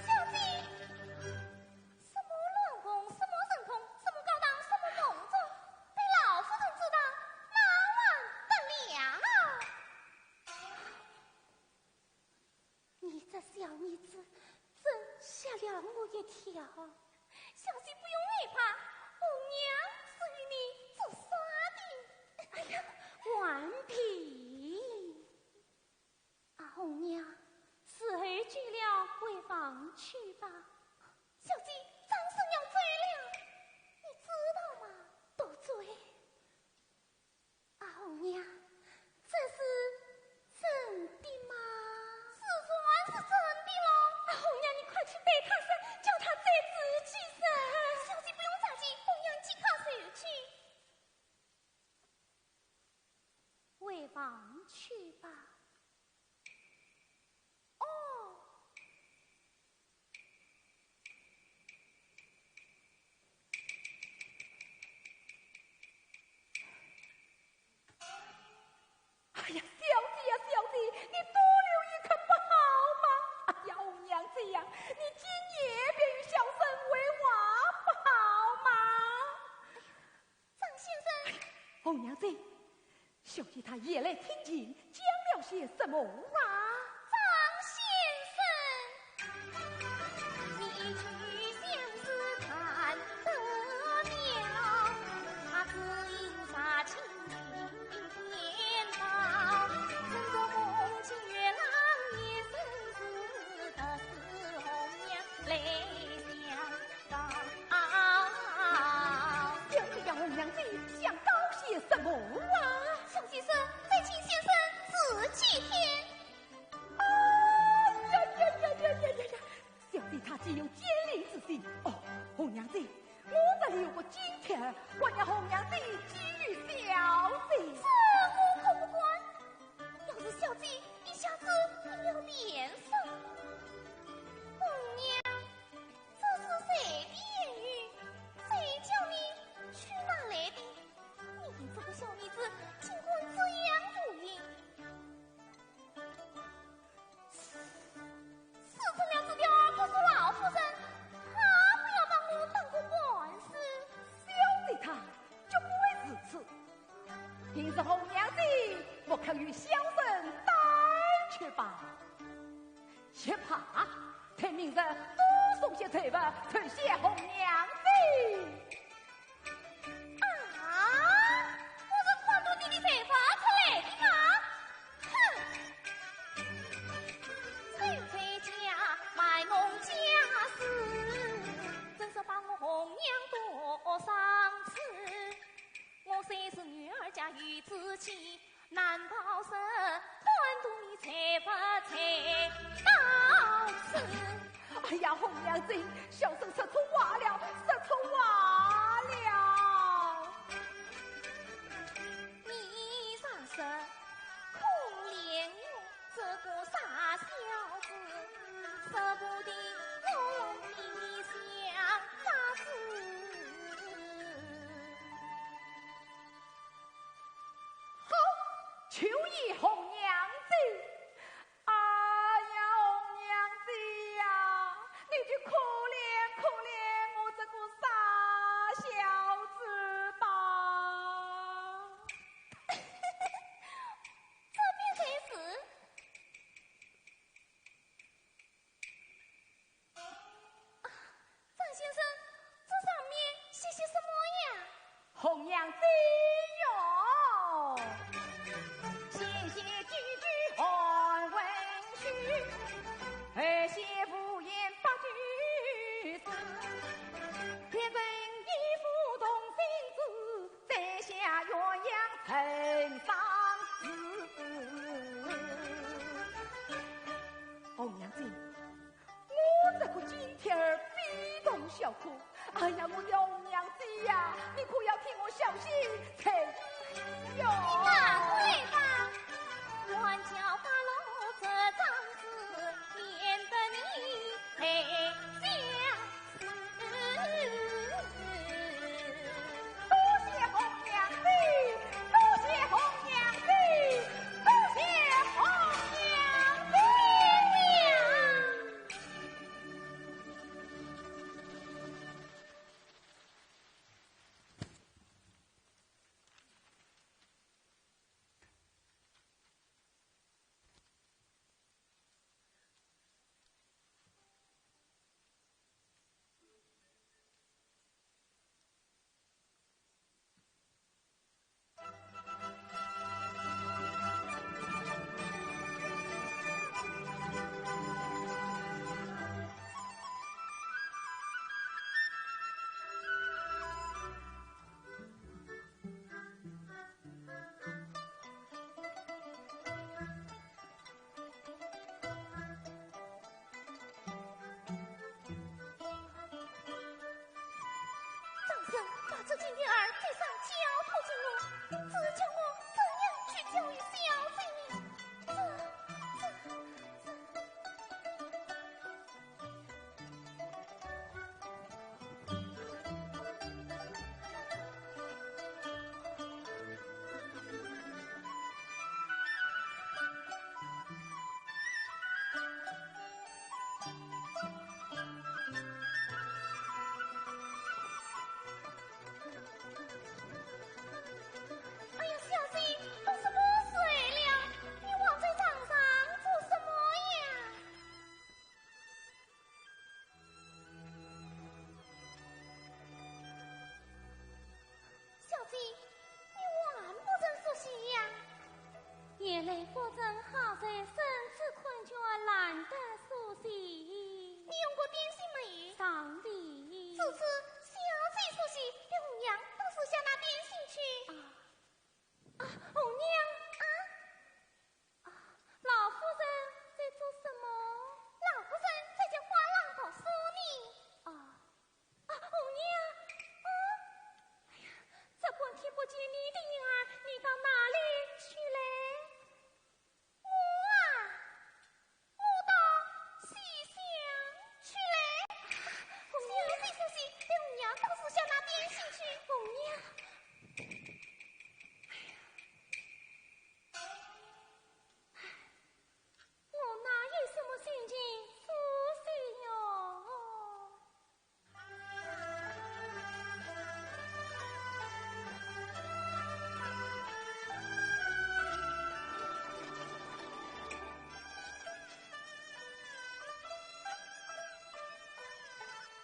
小姐，什么乱宫，什么神通，什么高档，什么梦中，被老夫人知道，哪晚得了？你这小妮子真吓了我一跳。小姐不用害怕，红娘是与你做啥的？哎呀，顽皮！啊，红娘，此儿去了，回房去吧。小姐，张生要追了，你知道吗？多追。啊，红娘，这是真的吗？是算是真的喽。啊，红娘，你快去背他身，叫他再仔细身。小姐不用着急，红娘即刻手去。回房去吧。哦。哎呀，小姐呀，小姐，你多留一刻不好吗？哎呀，红娘这样，你今夜便与小生为娃不好吗？张先生，红娘子，小姐她夜来听经，讲了些什么啊？张先生，你去相思看得了，他只因杀亲天道，趁着红情月郎夜深时，得是红娘来相告。小姐呀，红娘子想搞些什么啊？小先生，再请先生仔细听。呀！小弟他既有奸佞之心，哦，红娘子，我这里有个金钱，我要红娘子给予小姐。这我可不管。要是小姐一下子变了脸色，红娘，这是谁的言语？谁叫你去哪来的？你这个小妮子，尽管这样如意。是成了这条不是老夫人，她不要帮我当个官司。小弟他就不会如此。明日多送些财物，酬谢红娘子。我是花多地的财发出来的吗？哼！财在家，卖弄家事，真是把我红娘多伤刺。我虽是女儿家有志气，难保是短度你才不才到此。哎呀，红娘子，小生说错话了，说错话了。你啥事？可怜我这个傻小子，舍不得我你想啥事？好，求你红娘子。哎呀，红娘子呀，你就可怜可怜我这个傻小子吧。这便才是。张先生，这上面写些什么呀？红娘子哟，写几句汉文序，二写无言八句诗，别人一副动心字，在下鸳鸯成双子。红娘子，我这个今天儿非同小可。哎呀，我的红娘子呀，你可要替我小心才哟！哪会吧？乱叫发露这张字，免得你配相思。多谢红娘子，多谢红娘子，多谢红娘子。把这金钿儿给上交托给我，只叫我怎样去教育小贼？哎呀，小贼，都是我水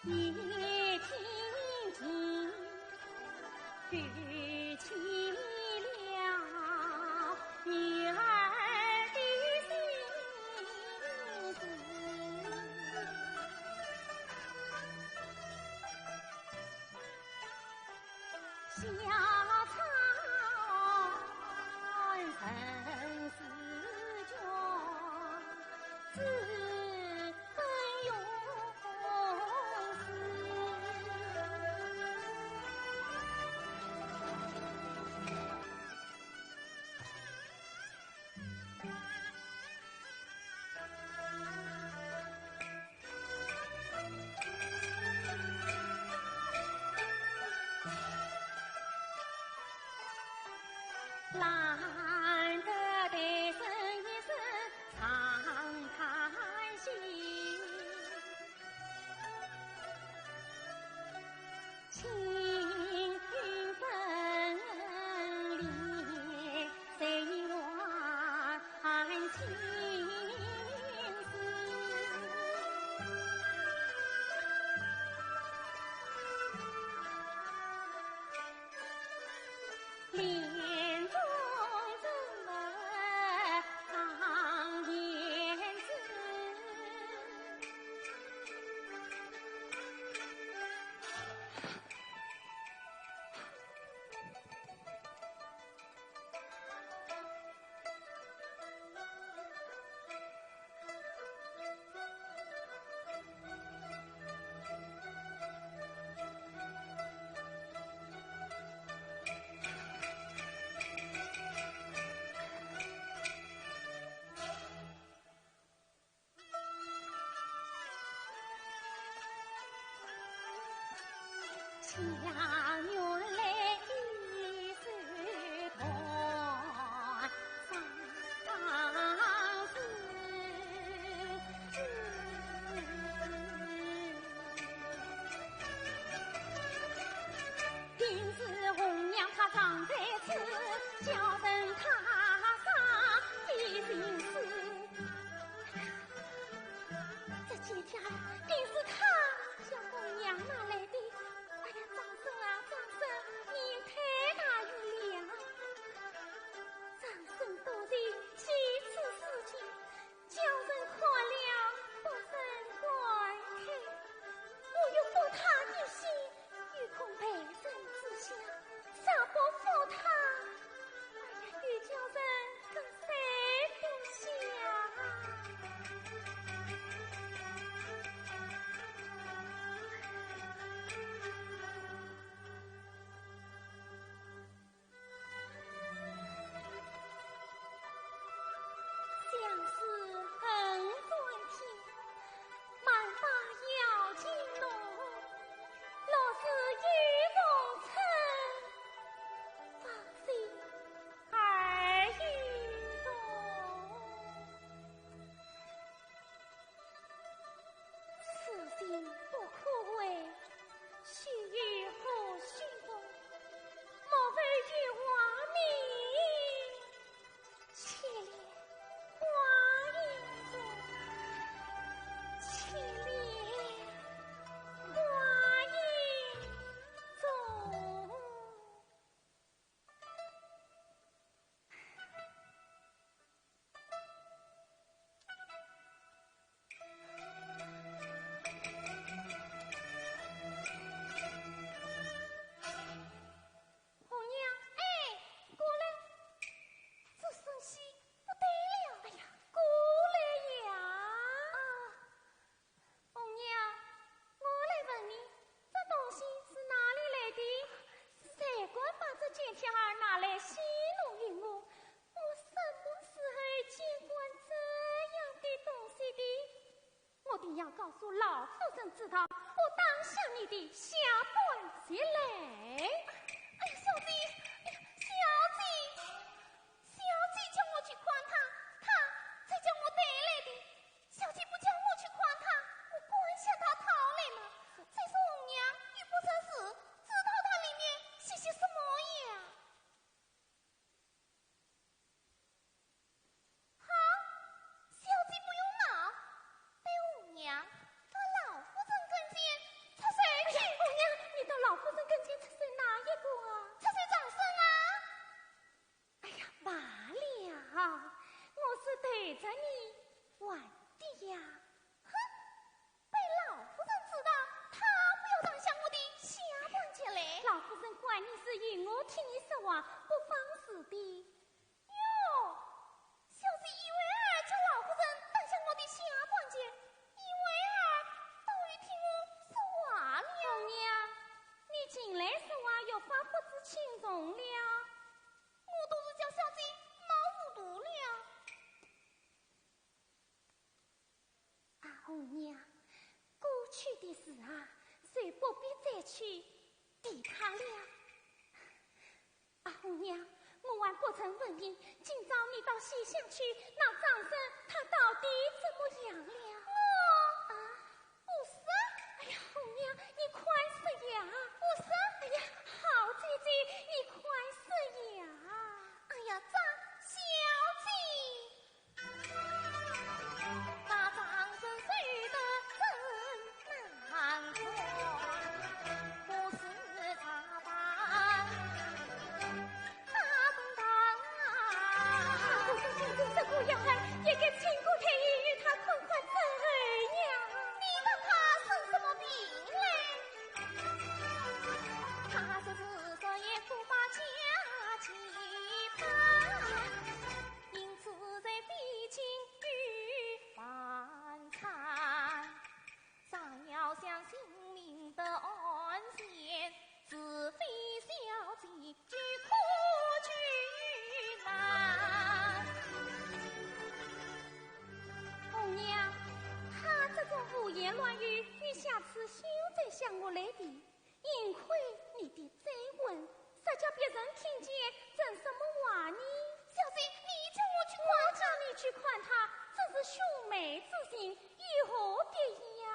也听听，举起了女儿的心思，小草曾思觉，自分永难得的声一声长叹息，青云分裂，谁挽青丝？帘中怎么藏言字？家园来一岁团，丧事。平时红娘她常在此，叫声她上的心思。这几天定是她叫红娘拿来的。哎呀，张生啊，张生，你太大雨量。张生多的几次事情，叫人看了不胜感慨。我又负他的心，欲恐被人知晓，杀不负他。哎呀，欲叫人跟谁不想？相思很短天，满把要紧弄。若是遇逢春，芳心儿欲动。此心不可为，须臾何须动？莫非玉华明，且怜花影中，且怜花影中。红娘，哎，过来！这声息不得了了呀！过来呀！红娘，我来问你，这东西是哪里来的？谁管把这金条儿拿来戏弄于我？我什么时候见过这样的东西的？我定要告诉老夫人知道，我当向你的下官节来。哎呀，小姐，哎呀，小姐，小姐叫我去宽他，他才叫我带来的。小姐不叫我去宽他，我管下他讨来嘛。再说红娘又不认识，知道他里面写些什么呀？好，小姐不用闹，待红娘到老夫人跟前，再去抵他了。红娘，我还不曾问你，今早你到西厢去，那张生他到底怎么样了？我不是。哎呀，红娘，你快说呀！不是。哎呀，好姐姐，你快说呀！哎呀，张小姐，那张生睡得真难看，不是茶饭。这个要害也给亲姑太医与他快快走呀！你问他生什么病嘞？他说自说也不把家期盼，因此在避亲与反餐，尚要想性命的安险，自非小姐举苦举难。红娘，他这种胡言乱语，你下次休再向我来提，幸亏你的追问，啥叫别人听见整什么话呢？小姐，你叫我去我叫你去看他，这是兄妹之情，有何得意呀？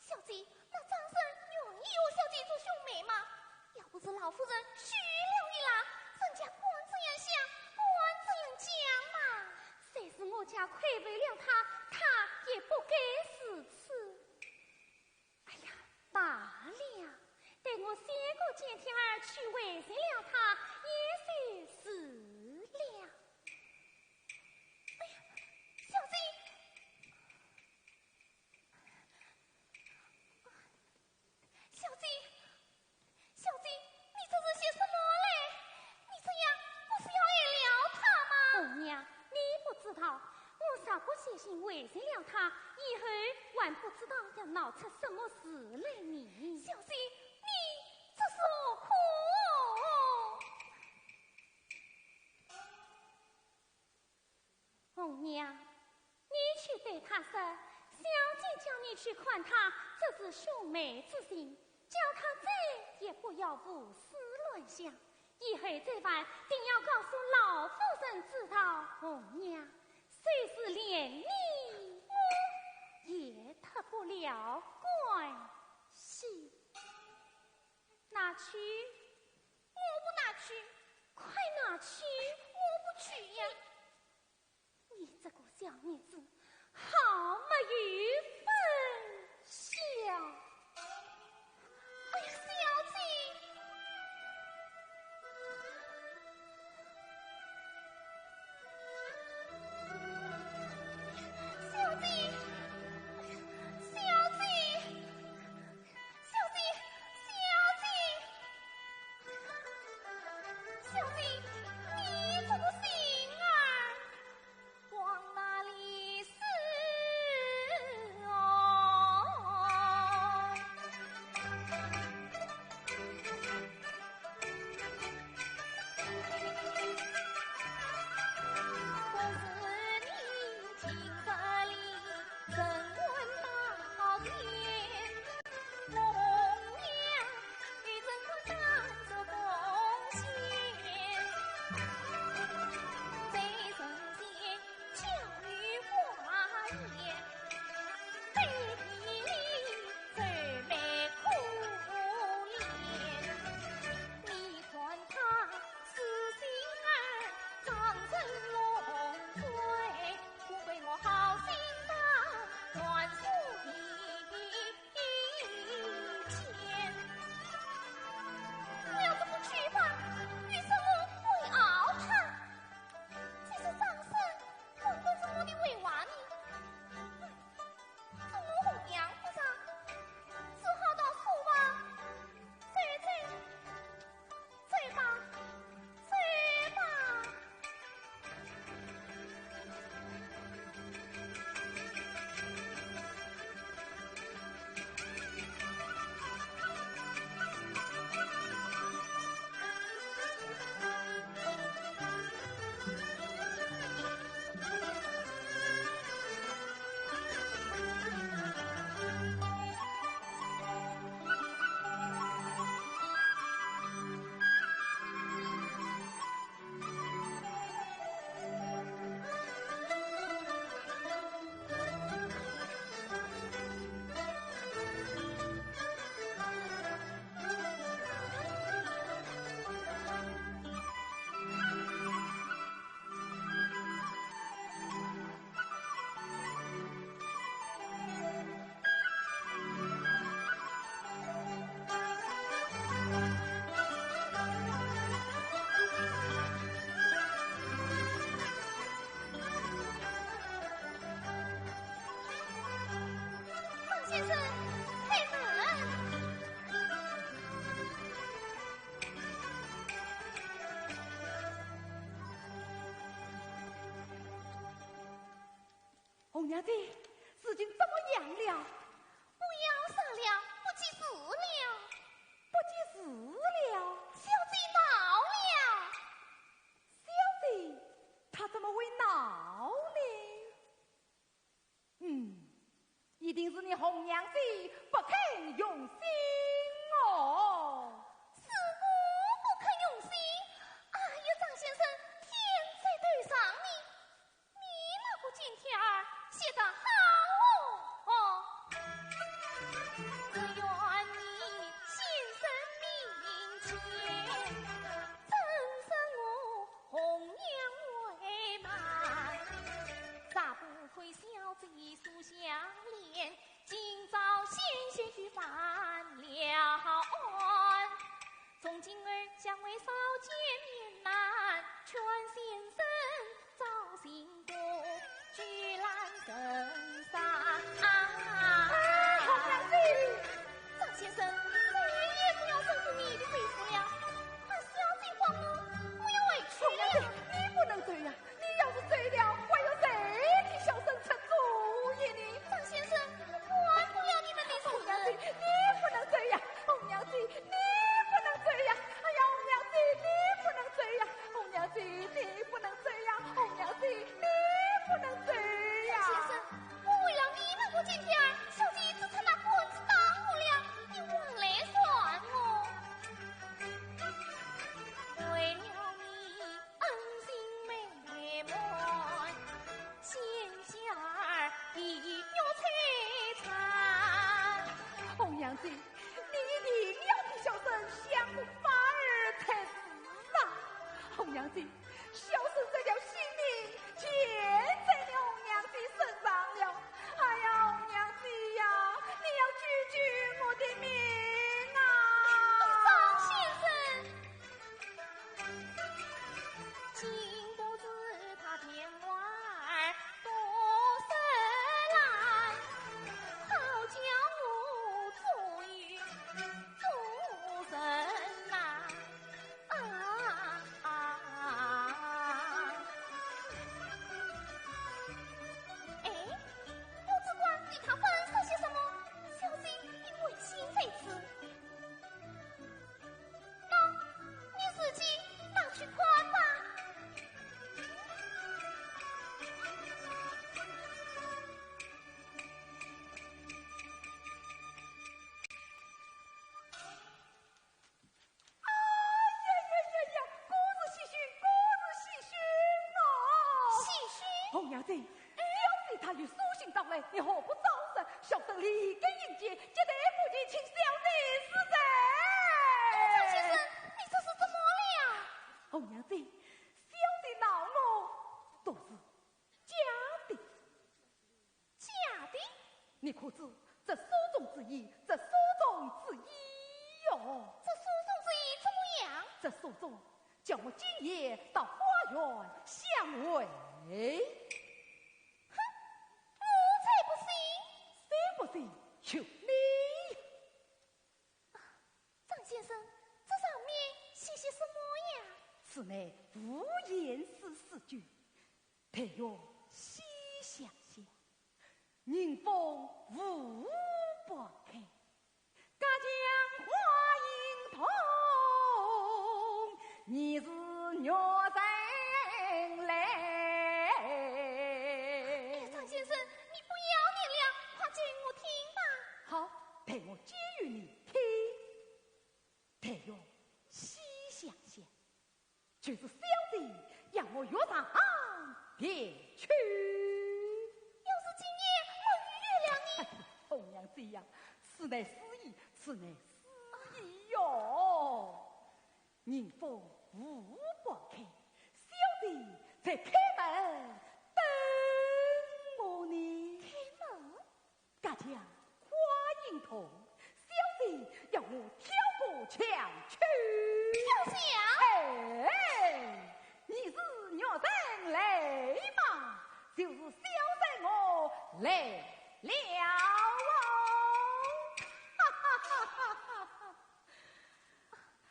小姐，那张生愿意和小姐做兄妹吗？要不是老夫人许了一啦，人家管这样想，管这样讲嘛。谁是我家亏为了他，他也不该如此。哎呀，罢了，待我先过见天儿去为谁了他，也算是了。哎呀，小姐，小姐，小姐，你这是些什么嘞？你这样不是要挨了他吗？红娘，你不知道，我少不写信为谁了他，以后还不知道要闹出什么事来呢。小姐，你这是何苦？红娘，你去对他说，小姐叫你去看他，这是兄妹之情，叫他再也不要胡思乱想，以后这番定要告诉老夫人知道。红娘，虽是连你我也脱不了关系。拿去，我不拿去，快拿去！我不去呀！你这个小女子，好没有分晓！哎呀，小姐，小姐，小姐，小姐，小姐，你这个心儿往哪里送？娘子，事情怎么样了？不要杀了，不及死了，不及死了。小贼恼了。小贼，他怎么会恼呢？一定是你红娘子不肯用心哦。是我不肯用心。哎呀，张先生，天在对上你那个金条儿写得好哦。只愿你先生面前，真是我红娘为满，咋不会小贼素相恋？今朝险些去犯了案，从今儿将为少见面难，劝先生早行过，居兰神山。红娘子，张先生，再也不要收拾你的肺腑了，怕小贼慌了，我要委屈了。你不能这样，你要是醉了，还有谁替小生撑主意呢？张先生，我管不了你们的红娘子，事。你不能这样，红娘子，你不能这样。哎呀，红娘子，你不能这样，红娘子，你不能这样，红娘子，你不能这样。先生，我为了你那个金条儿，小姐只差那棍子耽误了，你往来算我。为了你恩心美满，先下儿亦有摧残。红娘子，你一定要替小生想法儿才是啊！红娘子，小生这条性命全在你红娘子身上了。哎呀，红娘子呀，你要救救我的命啊！张先生，经不知他天娃儿多深来，好叫我出于诸神呐！哎，我只管对他分说些什么，小心因违心在此。你自己拿去宽吧。呀，果是喜讯，果是喜讯哦！喜讯！红娘子，小贼他与书信到来，你何不早生？小生立刻迎接，接待父亲请小弟死在。张先生，你这是怎么了？红娘子，小弟恼我都是假的，假的？你可知这书中之意？这书中之意哟！这书中之意怎么样？这书中叫我今夜到花园相会。哼，我才不信！谁不信？就你。张先生，这上面写些什么呀？此乃无言诗四句，配用细想想，迎风无不开，家将花影同，你是月神来。张先生，你不要念了，快讲我听吧。好，陪我解与你听。配用细想想，就是小弟让我约上便去。要是今夜我逾越了你，红娘子呀，此乃私意，此乃私意哟。迎风无不开，小弟在开门等我呢。开门？家将花影同，小弟要我跳过墙去。小姐，哎，你是月神来嘛？就是小神我来了哦！哈哈哈哈哈哈！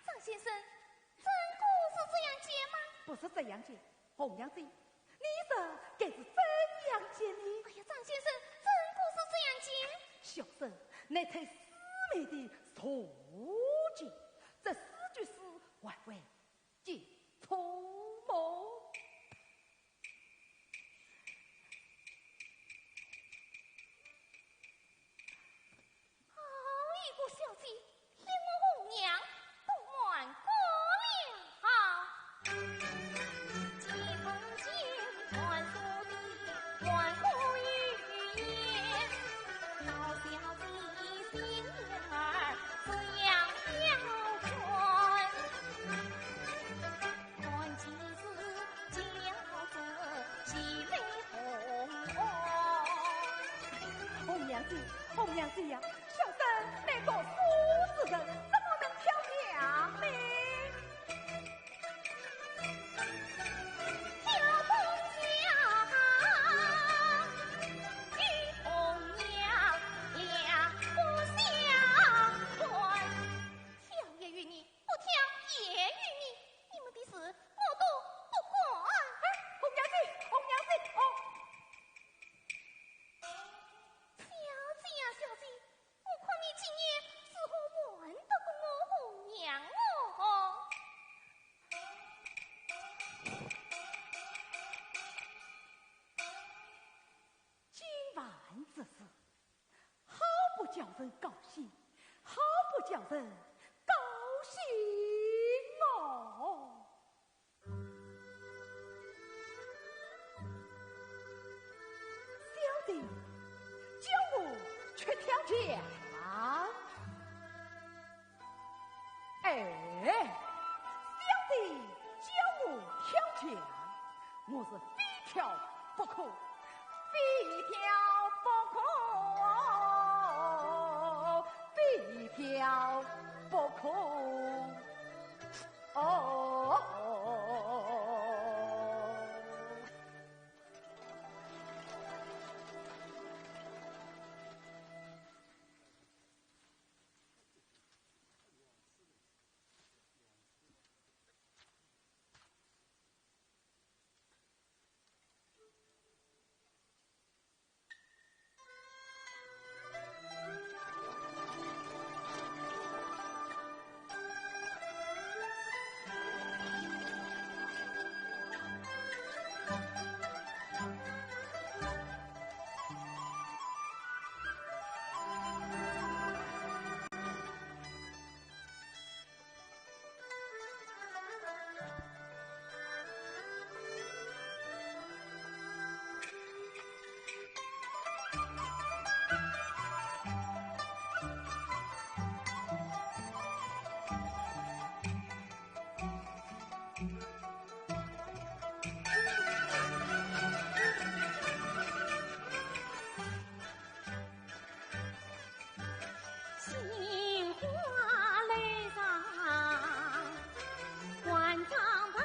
张先生，真故是这样解吗？不是这样解，红娘子，你这该是怎样解呢？哎呀，张先生真不是这样讲。小生乃才师妹的错觉，这四句诗外为皆错谋。一个小姐，令我红娘不满过了。几封信传说的万古语言，老小姐心儿这样要传，看起是叫着喜泪红红。红娘子，红娘子呀，小生那个苏子人怎么能挑娘呢？挑红娘与红娘两不相关，挑也与你，不挑也与你，你们的事我都不管。红娘子，红娘子，哦。小姐呀，小姐，我看你今夜是何玩得过我红娘哦？今晚之事，好不叫人高兴，好不叫人高兴哦。小弟叫我去挑江，哎，小弟叫我挑江，我是非挑不可。非挑不可，哦。杏花垒上万丈旁，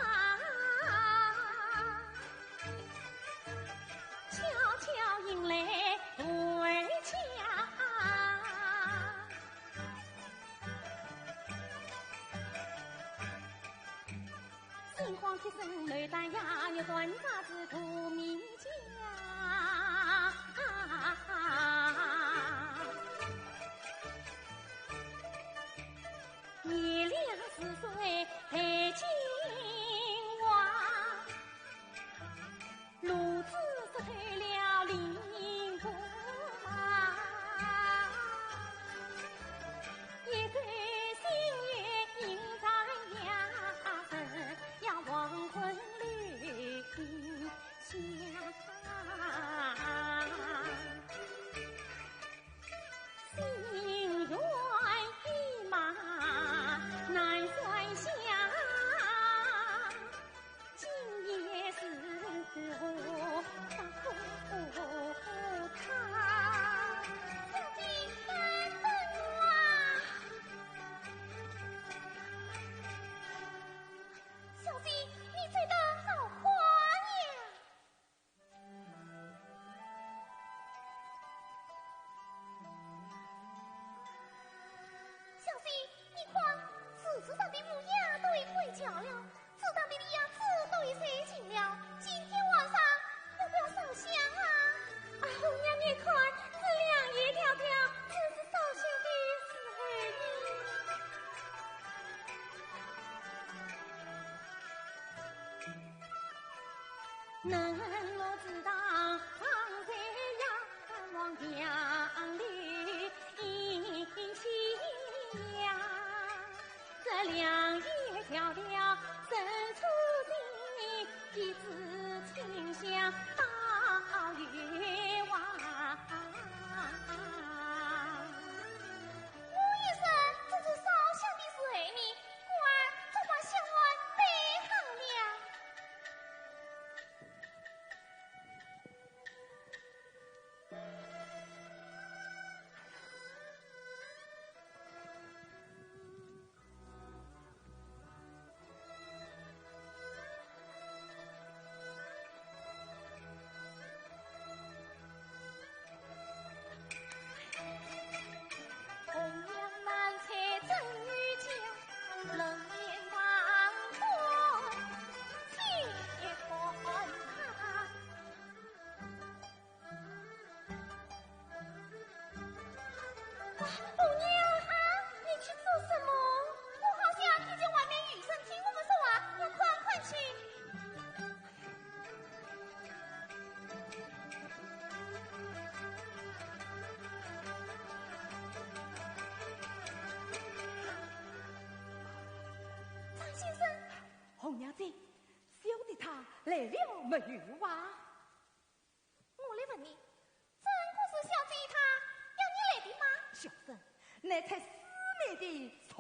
悄悄迎来对墙。心慌贴身内担呀，有端茶子吐米浆。月亮似水配金黄，炉子是配了灵骨芒。一对新月映在崖上，呀黄昏绿映下。能我知道在呀王娘里阴气呀，这两夜迢迢身处地，一枝清香到月望。我一生只知烧香的是爱你，故而总把香碗备好了。红娘满菜正欲将，冷眼望过结婚堂。红娘啊，你去做什么？我好像听见外面雨声听我们说话，要快去。张先生，红娘子，晓得他来了没有哇？我来问你，真可是小姐她要你来的吗？小生，乃才师妹的错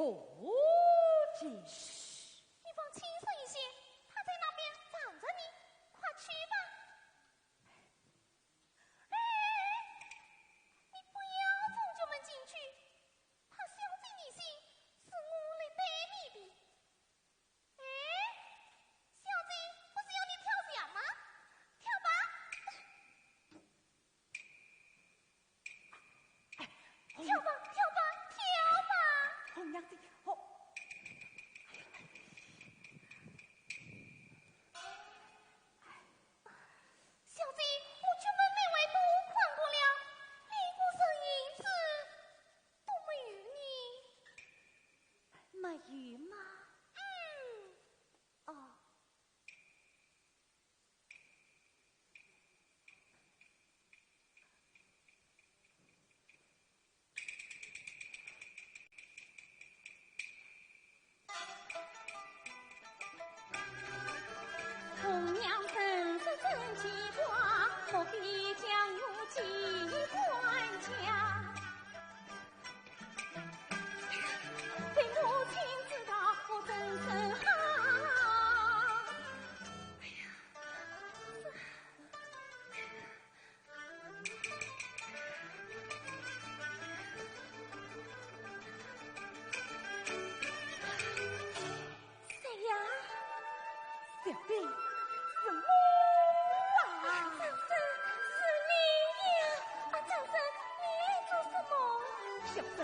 觉。你放轻声一些，她在那边等着你，快去吧。哎，你不要从旧门进去，怕小姐你心是我来带你的。哎，小姐不是要你跳响吗？跳吧。红跳吧，跳吧，跳吧！红娘子，哦，小姐，我出门内外都看过了，连个身影子都没有你。没有吗？嗯，哦，红娘真是真奇怪，何必将我机关枪？被母亲知道，我真是好。谁呀？小弟是我啊！张生，是你呀！啊，张生，你做什么？小生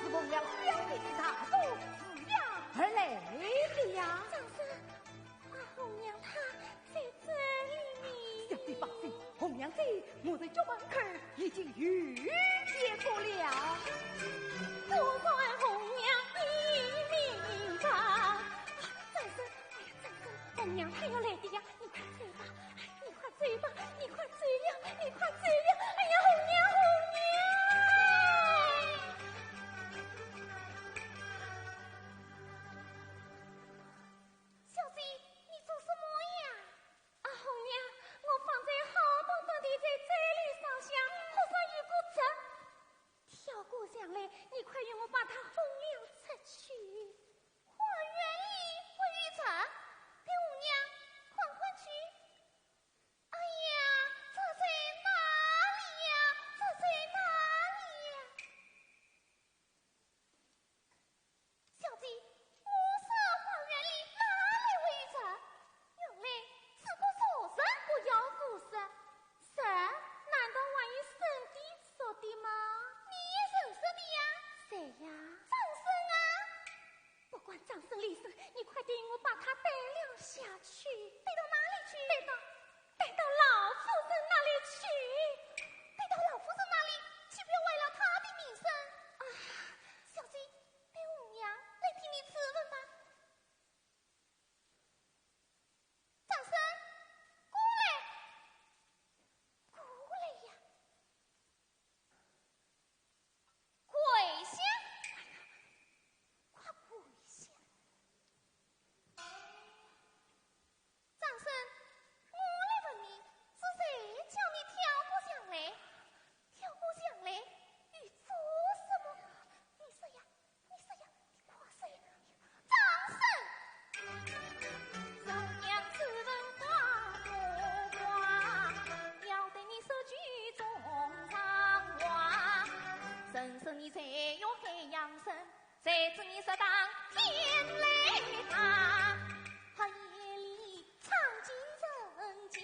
是奉了小弟的大度饲养而来的呀。张生，啊，红娘她在这里小呢。弟放心，红娘子，我在家门口已经预见过了。多算红娘你明白。张生，哎呀，张生，红娘她要来的呀，你快追吧，你快追吧，你快追了，你快追了！哎呀，红娘，红娘！小姐，你做什么呀？啊，红娘，我方才好端端的在这里烧香，和尚有个贼跳过墙来，你快用我把他轰了出去。花园里不遇贼，别五娘，快快去！哎呀，这在哪里呀？这在哪里呀？小姐，我说花园里哪里会有贼？原来是个傻人不要故事。神？难道还有神的说的吗？你认识的呀？谁呀？张生啊！不管张生李生，你快点我把他带了下去。带到哪里去？带到老夫人那里去。带到老夫人那里，岂不要坏了他的名声？啊，小姐，陪五娘来替你质问吧。张生，过来！谁知你说当天雷大，黑夜里藏进人家，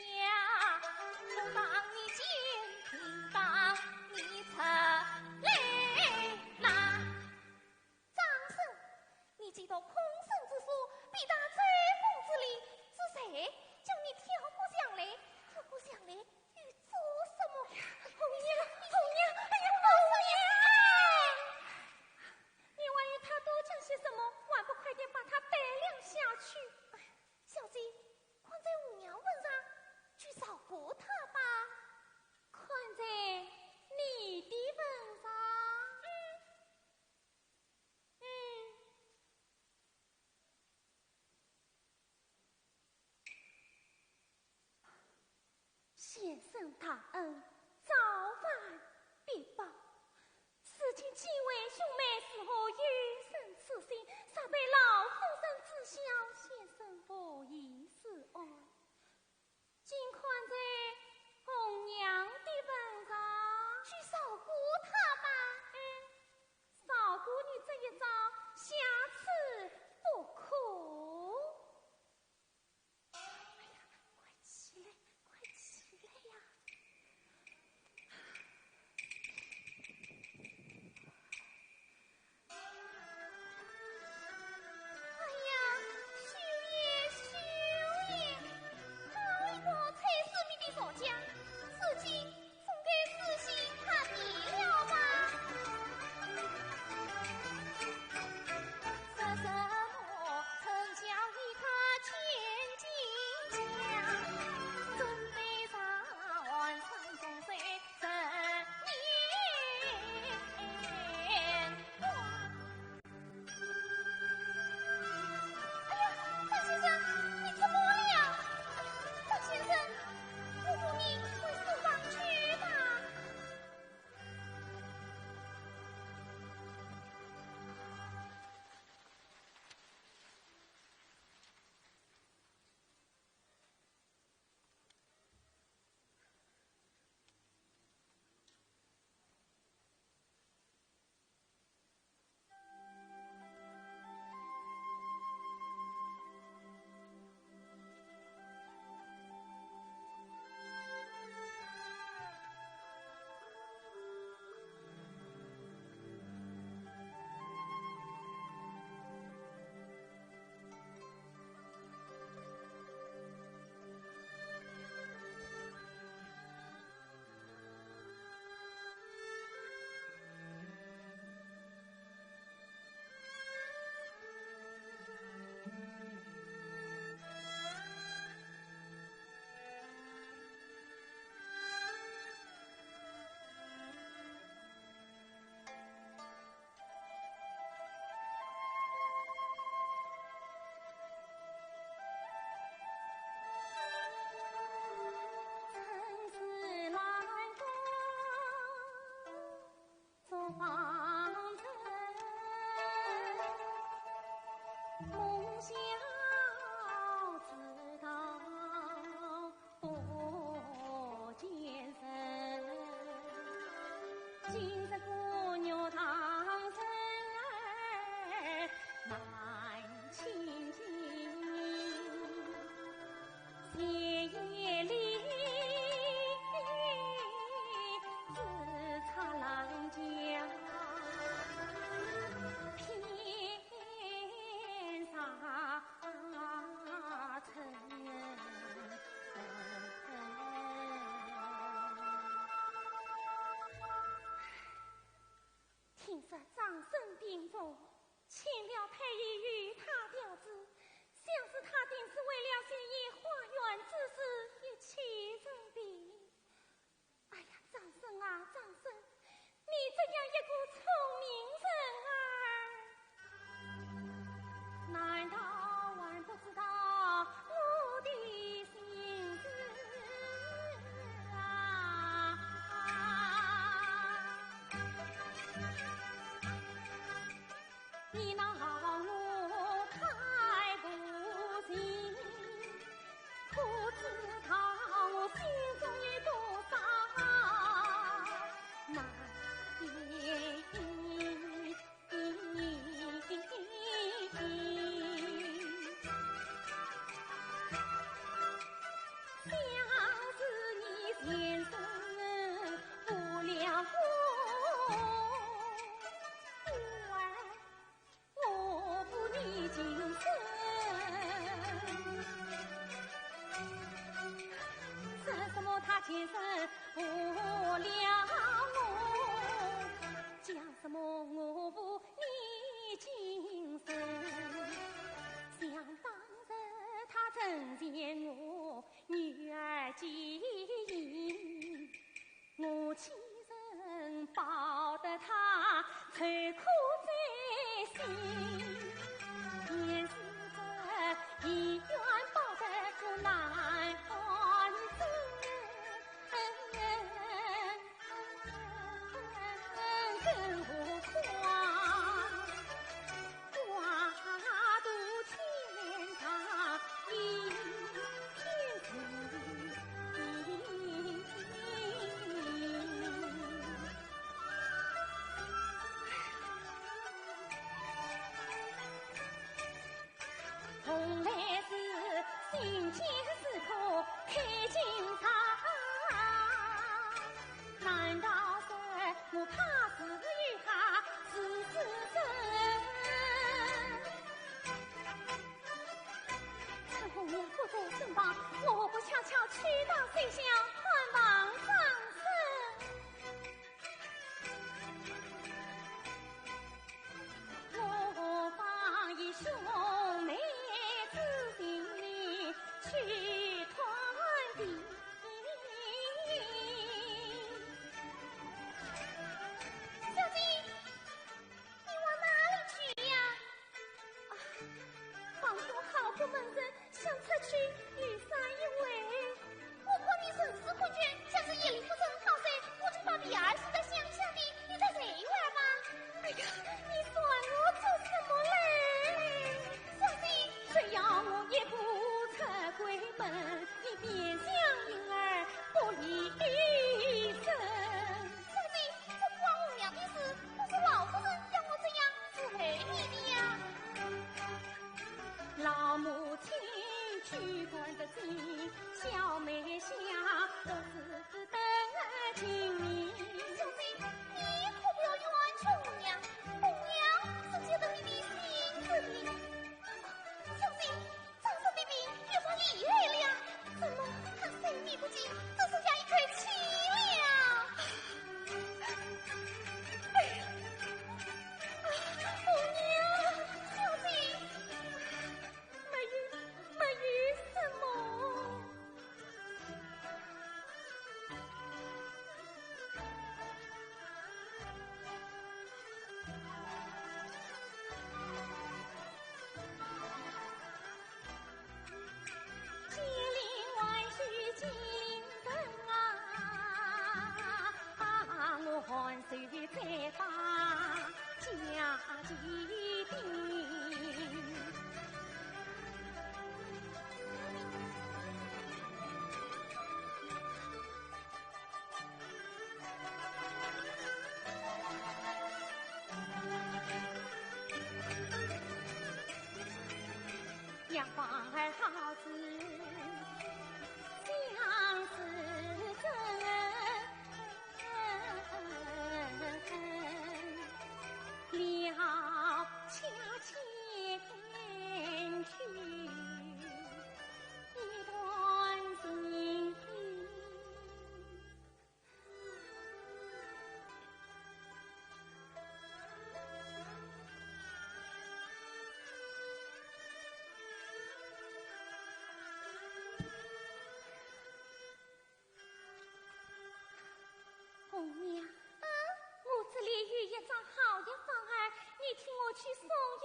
又当你监听当你出来啦。张生，你记得空生之说，必当追风之理，是谁叫你跳过向来？跳过向来欲做什么？红娘，红娘，哎呀，红娘！你万一他多讲些什么，还不快点把他带领下去？哎，小姐，快在五娘份上去照顾他吧。看在你的份上，先生大恩，早晚必报。事情既为兄妹时候有生此心，尚被老夫人知晓，先生不宜是爱。尽看在红娘的份上，去照顾她吧。照顾你这一招，下次不可。哎呀，快起来，快起来呀！哎呀，秀爷，秀爷，好一个才是你的手匠，自己总该仔细看你了吧？说什么丞相与他千金家，准备上完成风水10年光。哎呀，张先生，你怎么了？张先生，我扶你回书房去吧。曾是兰宫做方针，梦想知道不见人，今日姑娘堂身难亲近。夜里自插郎家，偏杀臣。听说张生病重，请了太医与他调治，像是他定是为了先以花园之事一起生病。哎呀，张生啊，张生，你这样一个聪明人儿，难道还不知道我的心事啊？你恼我太不行，不知道我心中有多少难言。府门人想出去与啥一位？我看你神思困倦，像是夜里不成好噻，我就把你儿死在乡下的，你在这玩吗？哎呀，你算我做什么嘞？小心，谁要我也不出鬼门，你别想婴儿不离身。小心，这关我娘的事，不是老夫人让我这样伺候你的呀。老母亲去管得紧，小妹下我是等听你。小心，你可不要冤屈我娘，我娘是觉得你的心子的。小心，张生的病越发厉害了，怎么他生命不济，只剩下一口气了？哎呀，我娘，小心！没有什么。千里万绪精神啊，我汗水才把家计定。两房儿好子相思真，了恰前去一段情。红娘，我这里有一张好的方儿，你替我去送与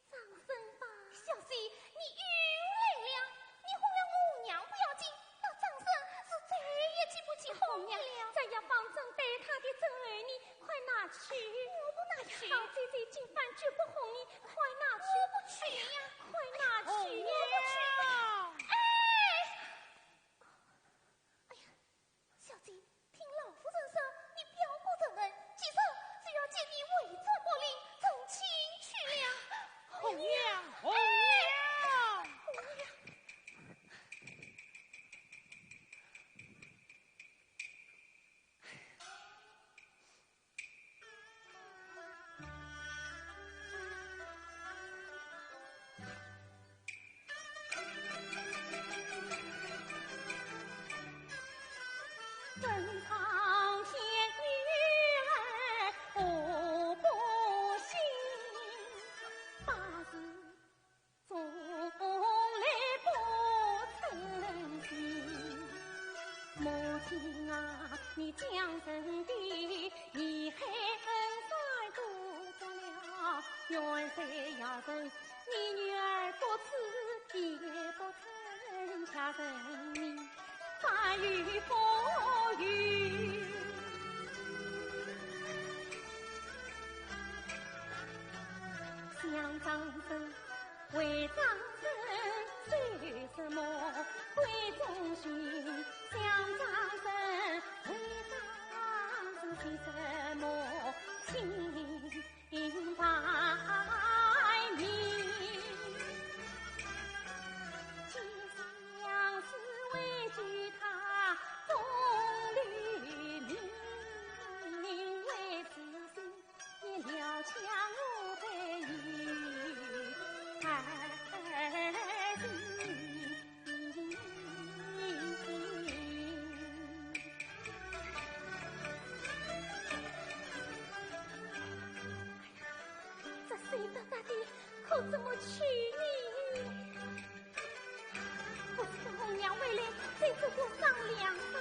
张生吧。小姐，你冤来了，你哄了我娘不要紧，那张生是再也记不起红娘了。咱要保证对他的真儿女，快拿去！我不拿去。好姐姐今晚绝不哄你，快拿去！我不去呀，快拿去！我不去。小姐，听老夫人说，你表不承认，其实是要见你伪装不灵，成亲去了。红娘，红娘。正常天女儿我不信，八字从来不称心。母亲啊，你将生的遗憾再多做了，愿谁要生你女儿多次也不曾下生命。大雨风雨，想张生为张生为什么为忠心？想张生为张生为什么清白明？相思为惧他风吕明，为此心也了强我的女儿心。这谁得大的可怎么娶你？我是跟红娘未来再做过商量吧。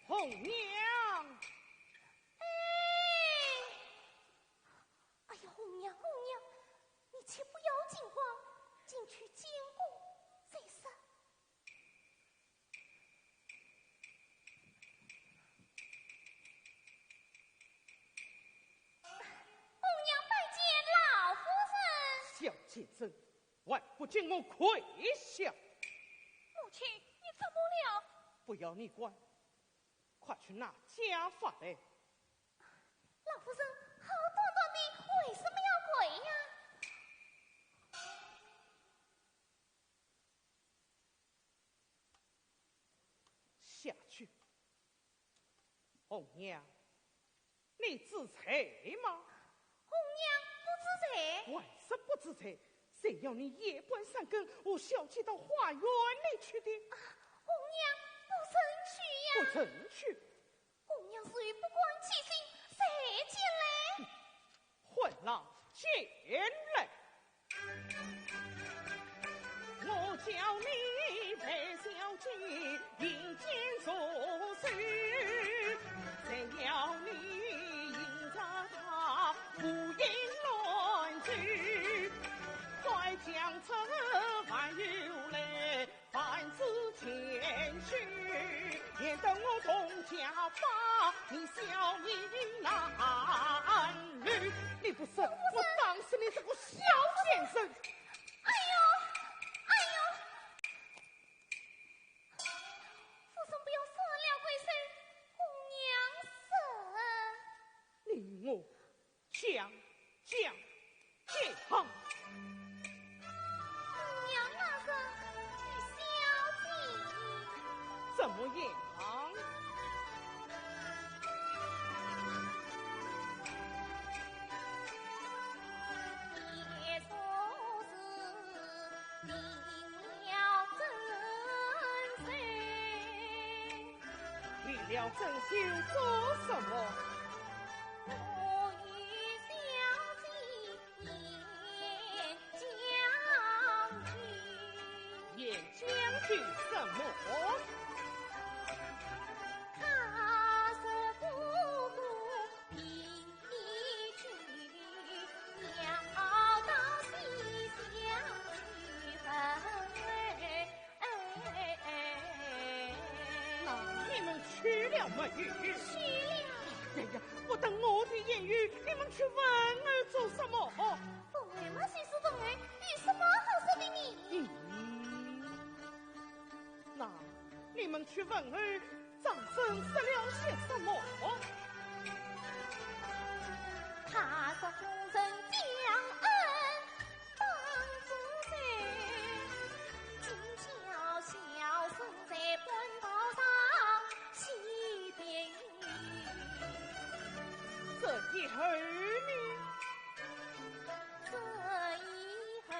红娘，哎呀，红娘，你且不要惊慌，进去见过再说。红娘拜见老夫人。小妾真万不见我愧笑。母亲，你怎么了？不要你管。快去拿家法来！老夫人，好端端的，为什么要跪呀？下去，红娘，你知财吗？红娘不知财。为什不知财？谁要你夜半三更，我小姐到花园里去的？红娘不曾去呀。不曾去。红娘虽不光其心，谁进来？混浪进来！我叫你白小姐引荐所需，谁要你引着他胡言乱语，快将这番由来反思前去，免得我同家把你小命难虑。你不是，我当死你这个小先生！哎呦！么样？也说是定了真身，定了真修做什么？我与小姐言将军什么？他是夫妇平一句，要到西厢去那你们去了没有？去了。哎呀，我等我的言语，你们去问儿做什么？凤儿嘛，虽是凤儿，有什么好说的呢？那你们去问儿，长生失了些什么？他说夫人将恩帮助谁？今宵小生在官道上西边雨。这一会儿呢？这一会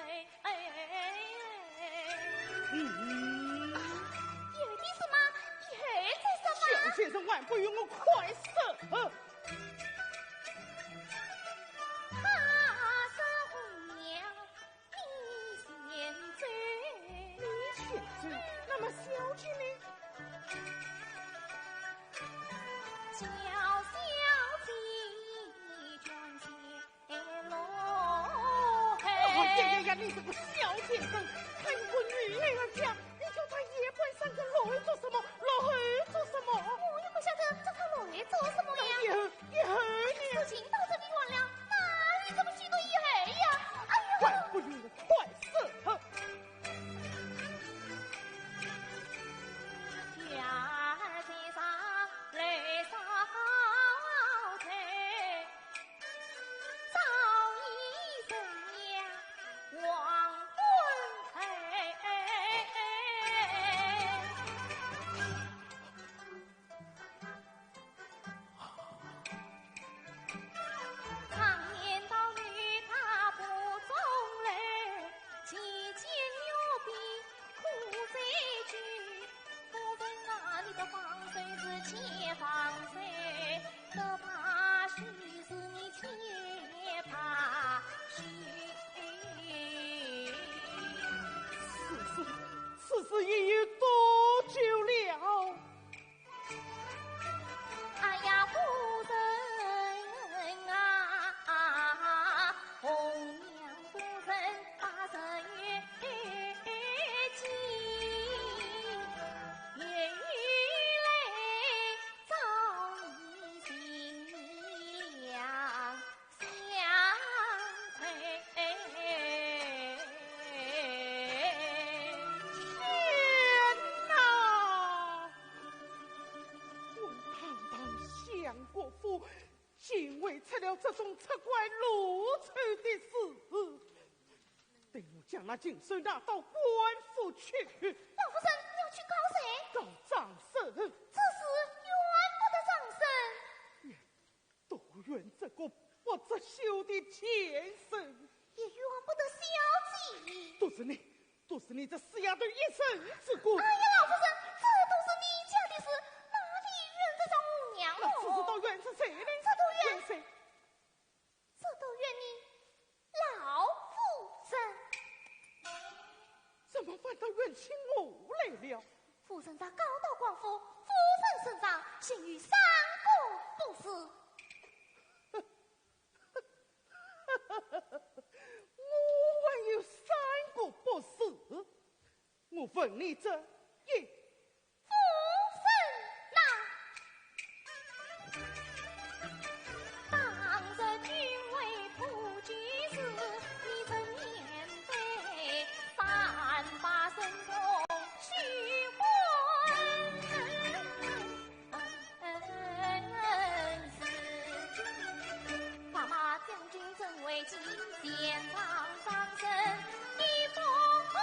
有的什么？有的什小么？先生万不与我快射！他是红娘，你先走。你先走，那么小姐呢？小小姐转前路哎呀呀呀！你这个小先生，看一个女儿家，你叫她夜半三更来做什么？来做什么？我也不晓得叫他来做什么呀。一会儿呢？事情到这里完了，哪有这么许多以后呀？哎万呀，不与我快射！天在上，泪洒头，早已生呀亡魂常言道女她不中泪，其间有病苦在居。夫人啊，你的防水是且防水，可怕须是你且怕须。此事已有多久了？哎呀，夫人啊，红娘夫人80月间，言语来早已心痒相亏。天哪！我堂堂相国府，竟为出了这种出怪如仇的事，等我将那金水拿到官府去，王夫人要去告谁？告长生，这是冤不得掌声。都怨这个不知羞的前生，也冤不得小姐。都是你这死丫头一生之过。哎呀，老夫人，这都是你家的事，哪里怨得上我娘那此事都怨是谁呢？这都怨谁？这都怨你老夫人。怎么反倒怨起我来了？夫人在高道广府，夫人身上陷于三个不是。我还有3个不是，我问你这一夫人呐，当日君为夫君时，你曾面对3把身中须婚事，爸妈将军正为妻，现场上身一封事。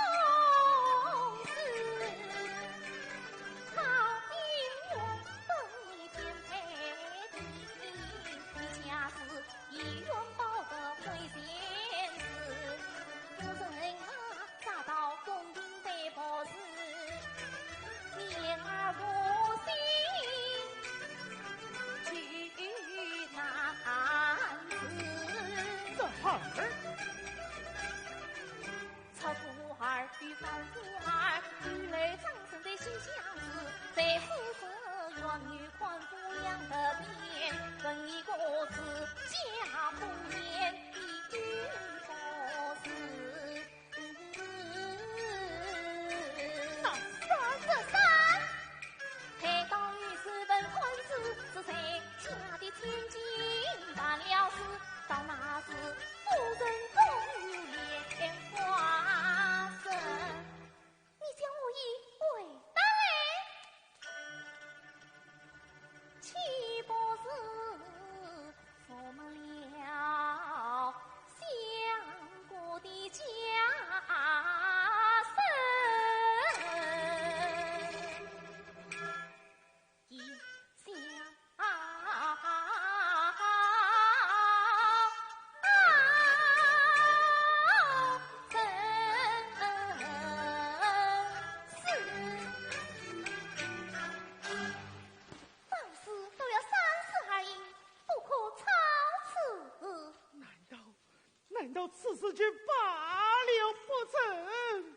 此事就罢了不成？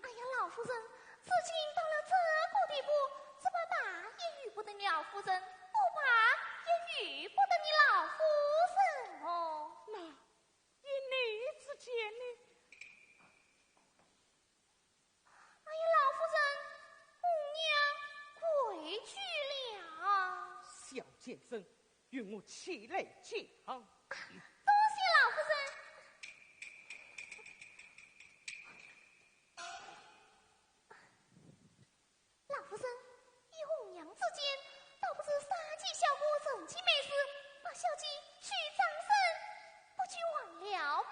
哎呀，老夫人，事情到了这个地步，只怕打也遇不得了夫人，不怕也遇不得你老夫人哦。那一你之间呢？哎呀，老夫人，母娘回去了。小先生，与我起来讲。多谢老夫人。老夫人，以红娘之间，倒不是杀鸡小姑人妻没事，把小鸡去张生，不去忘了吗？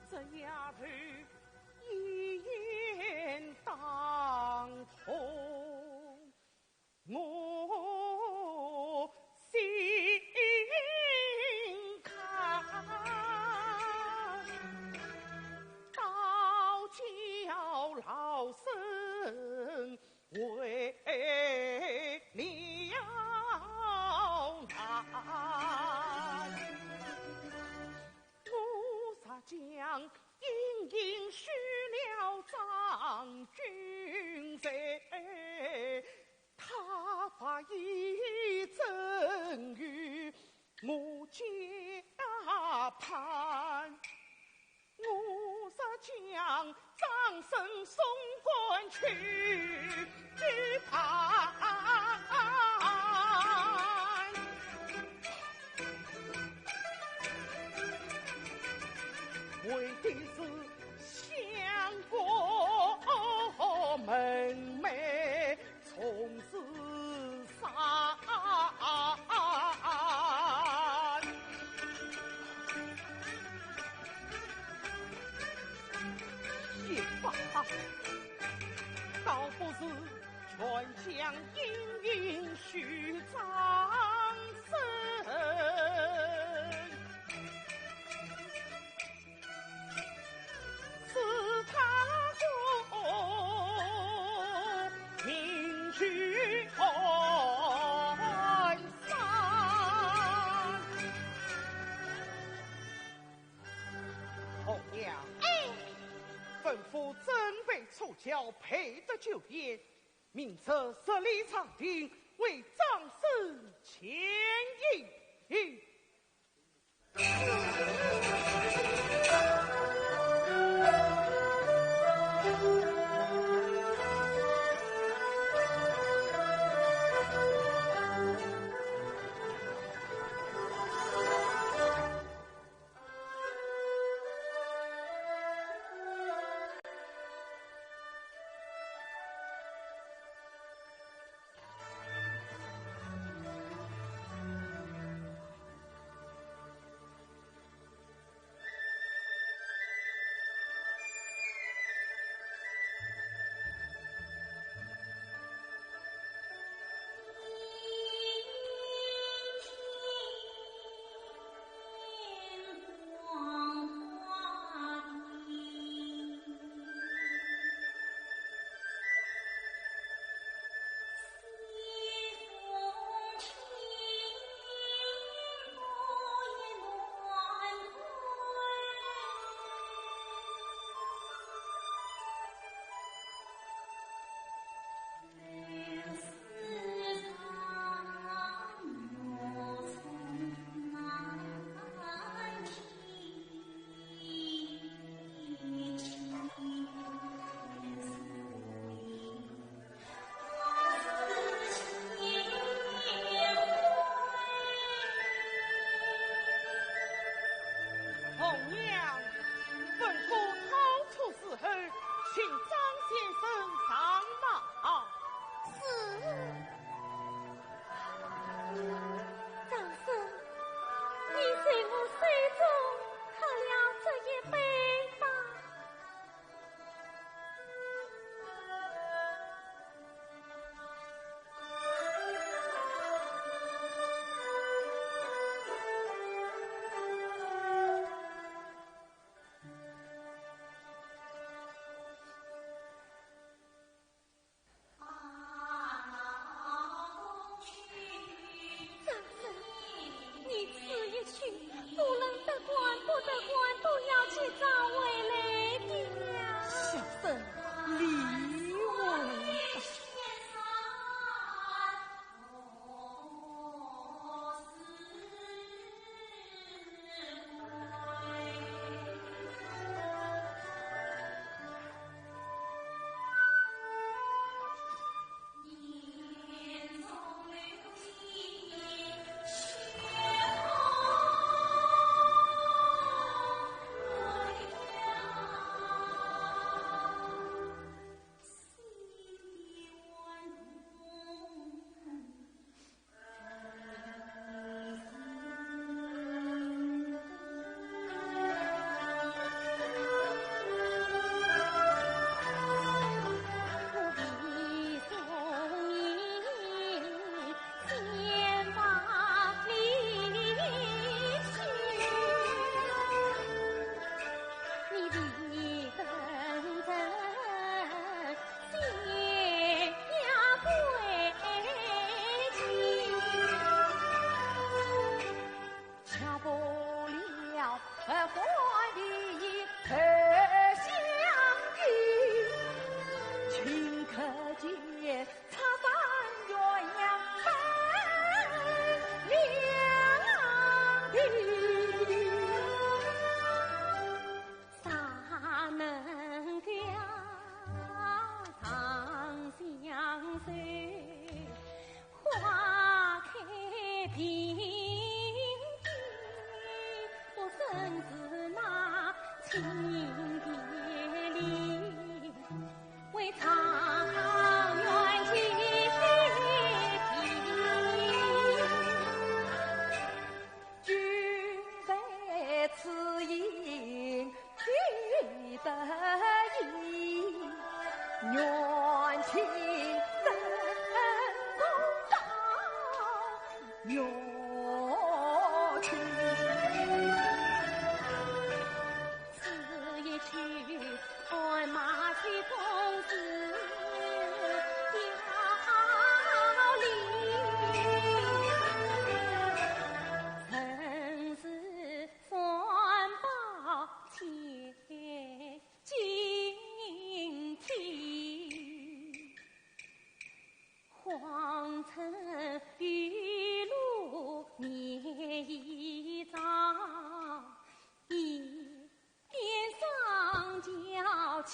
这丫头一言当头，我心坎，倒叫老身为了难。我撒将隐隐许了张君贼，他把一赠与我家盼，我撒将张生送官去判。为的是相国门楣从此散，也罢，倒不是全将阴阴许张生。是他国名去安山。红娘，吩咐准备出轿，配得酒宴，明策设立场庭，为张生牵引。元气人公道，元气。此一曲鞍马去公子要领，曾是环保前警惕，皇城玉露年已长，一边上交起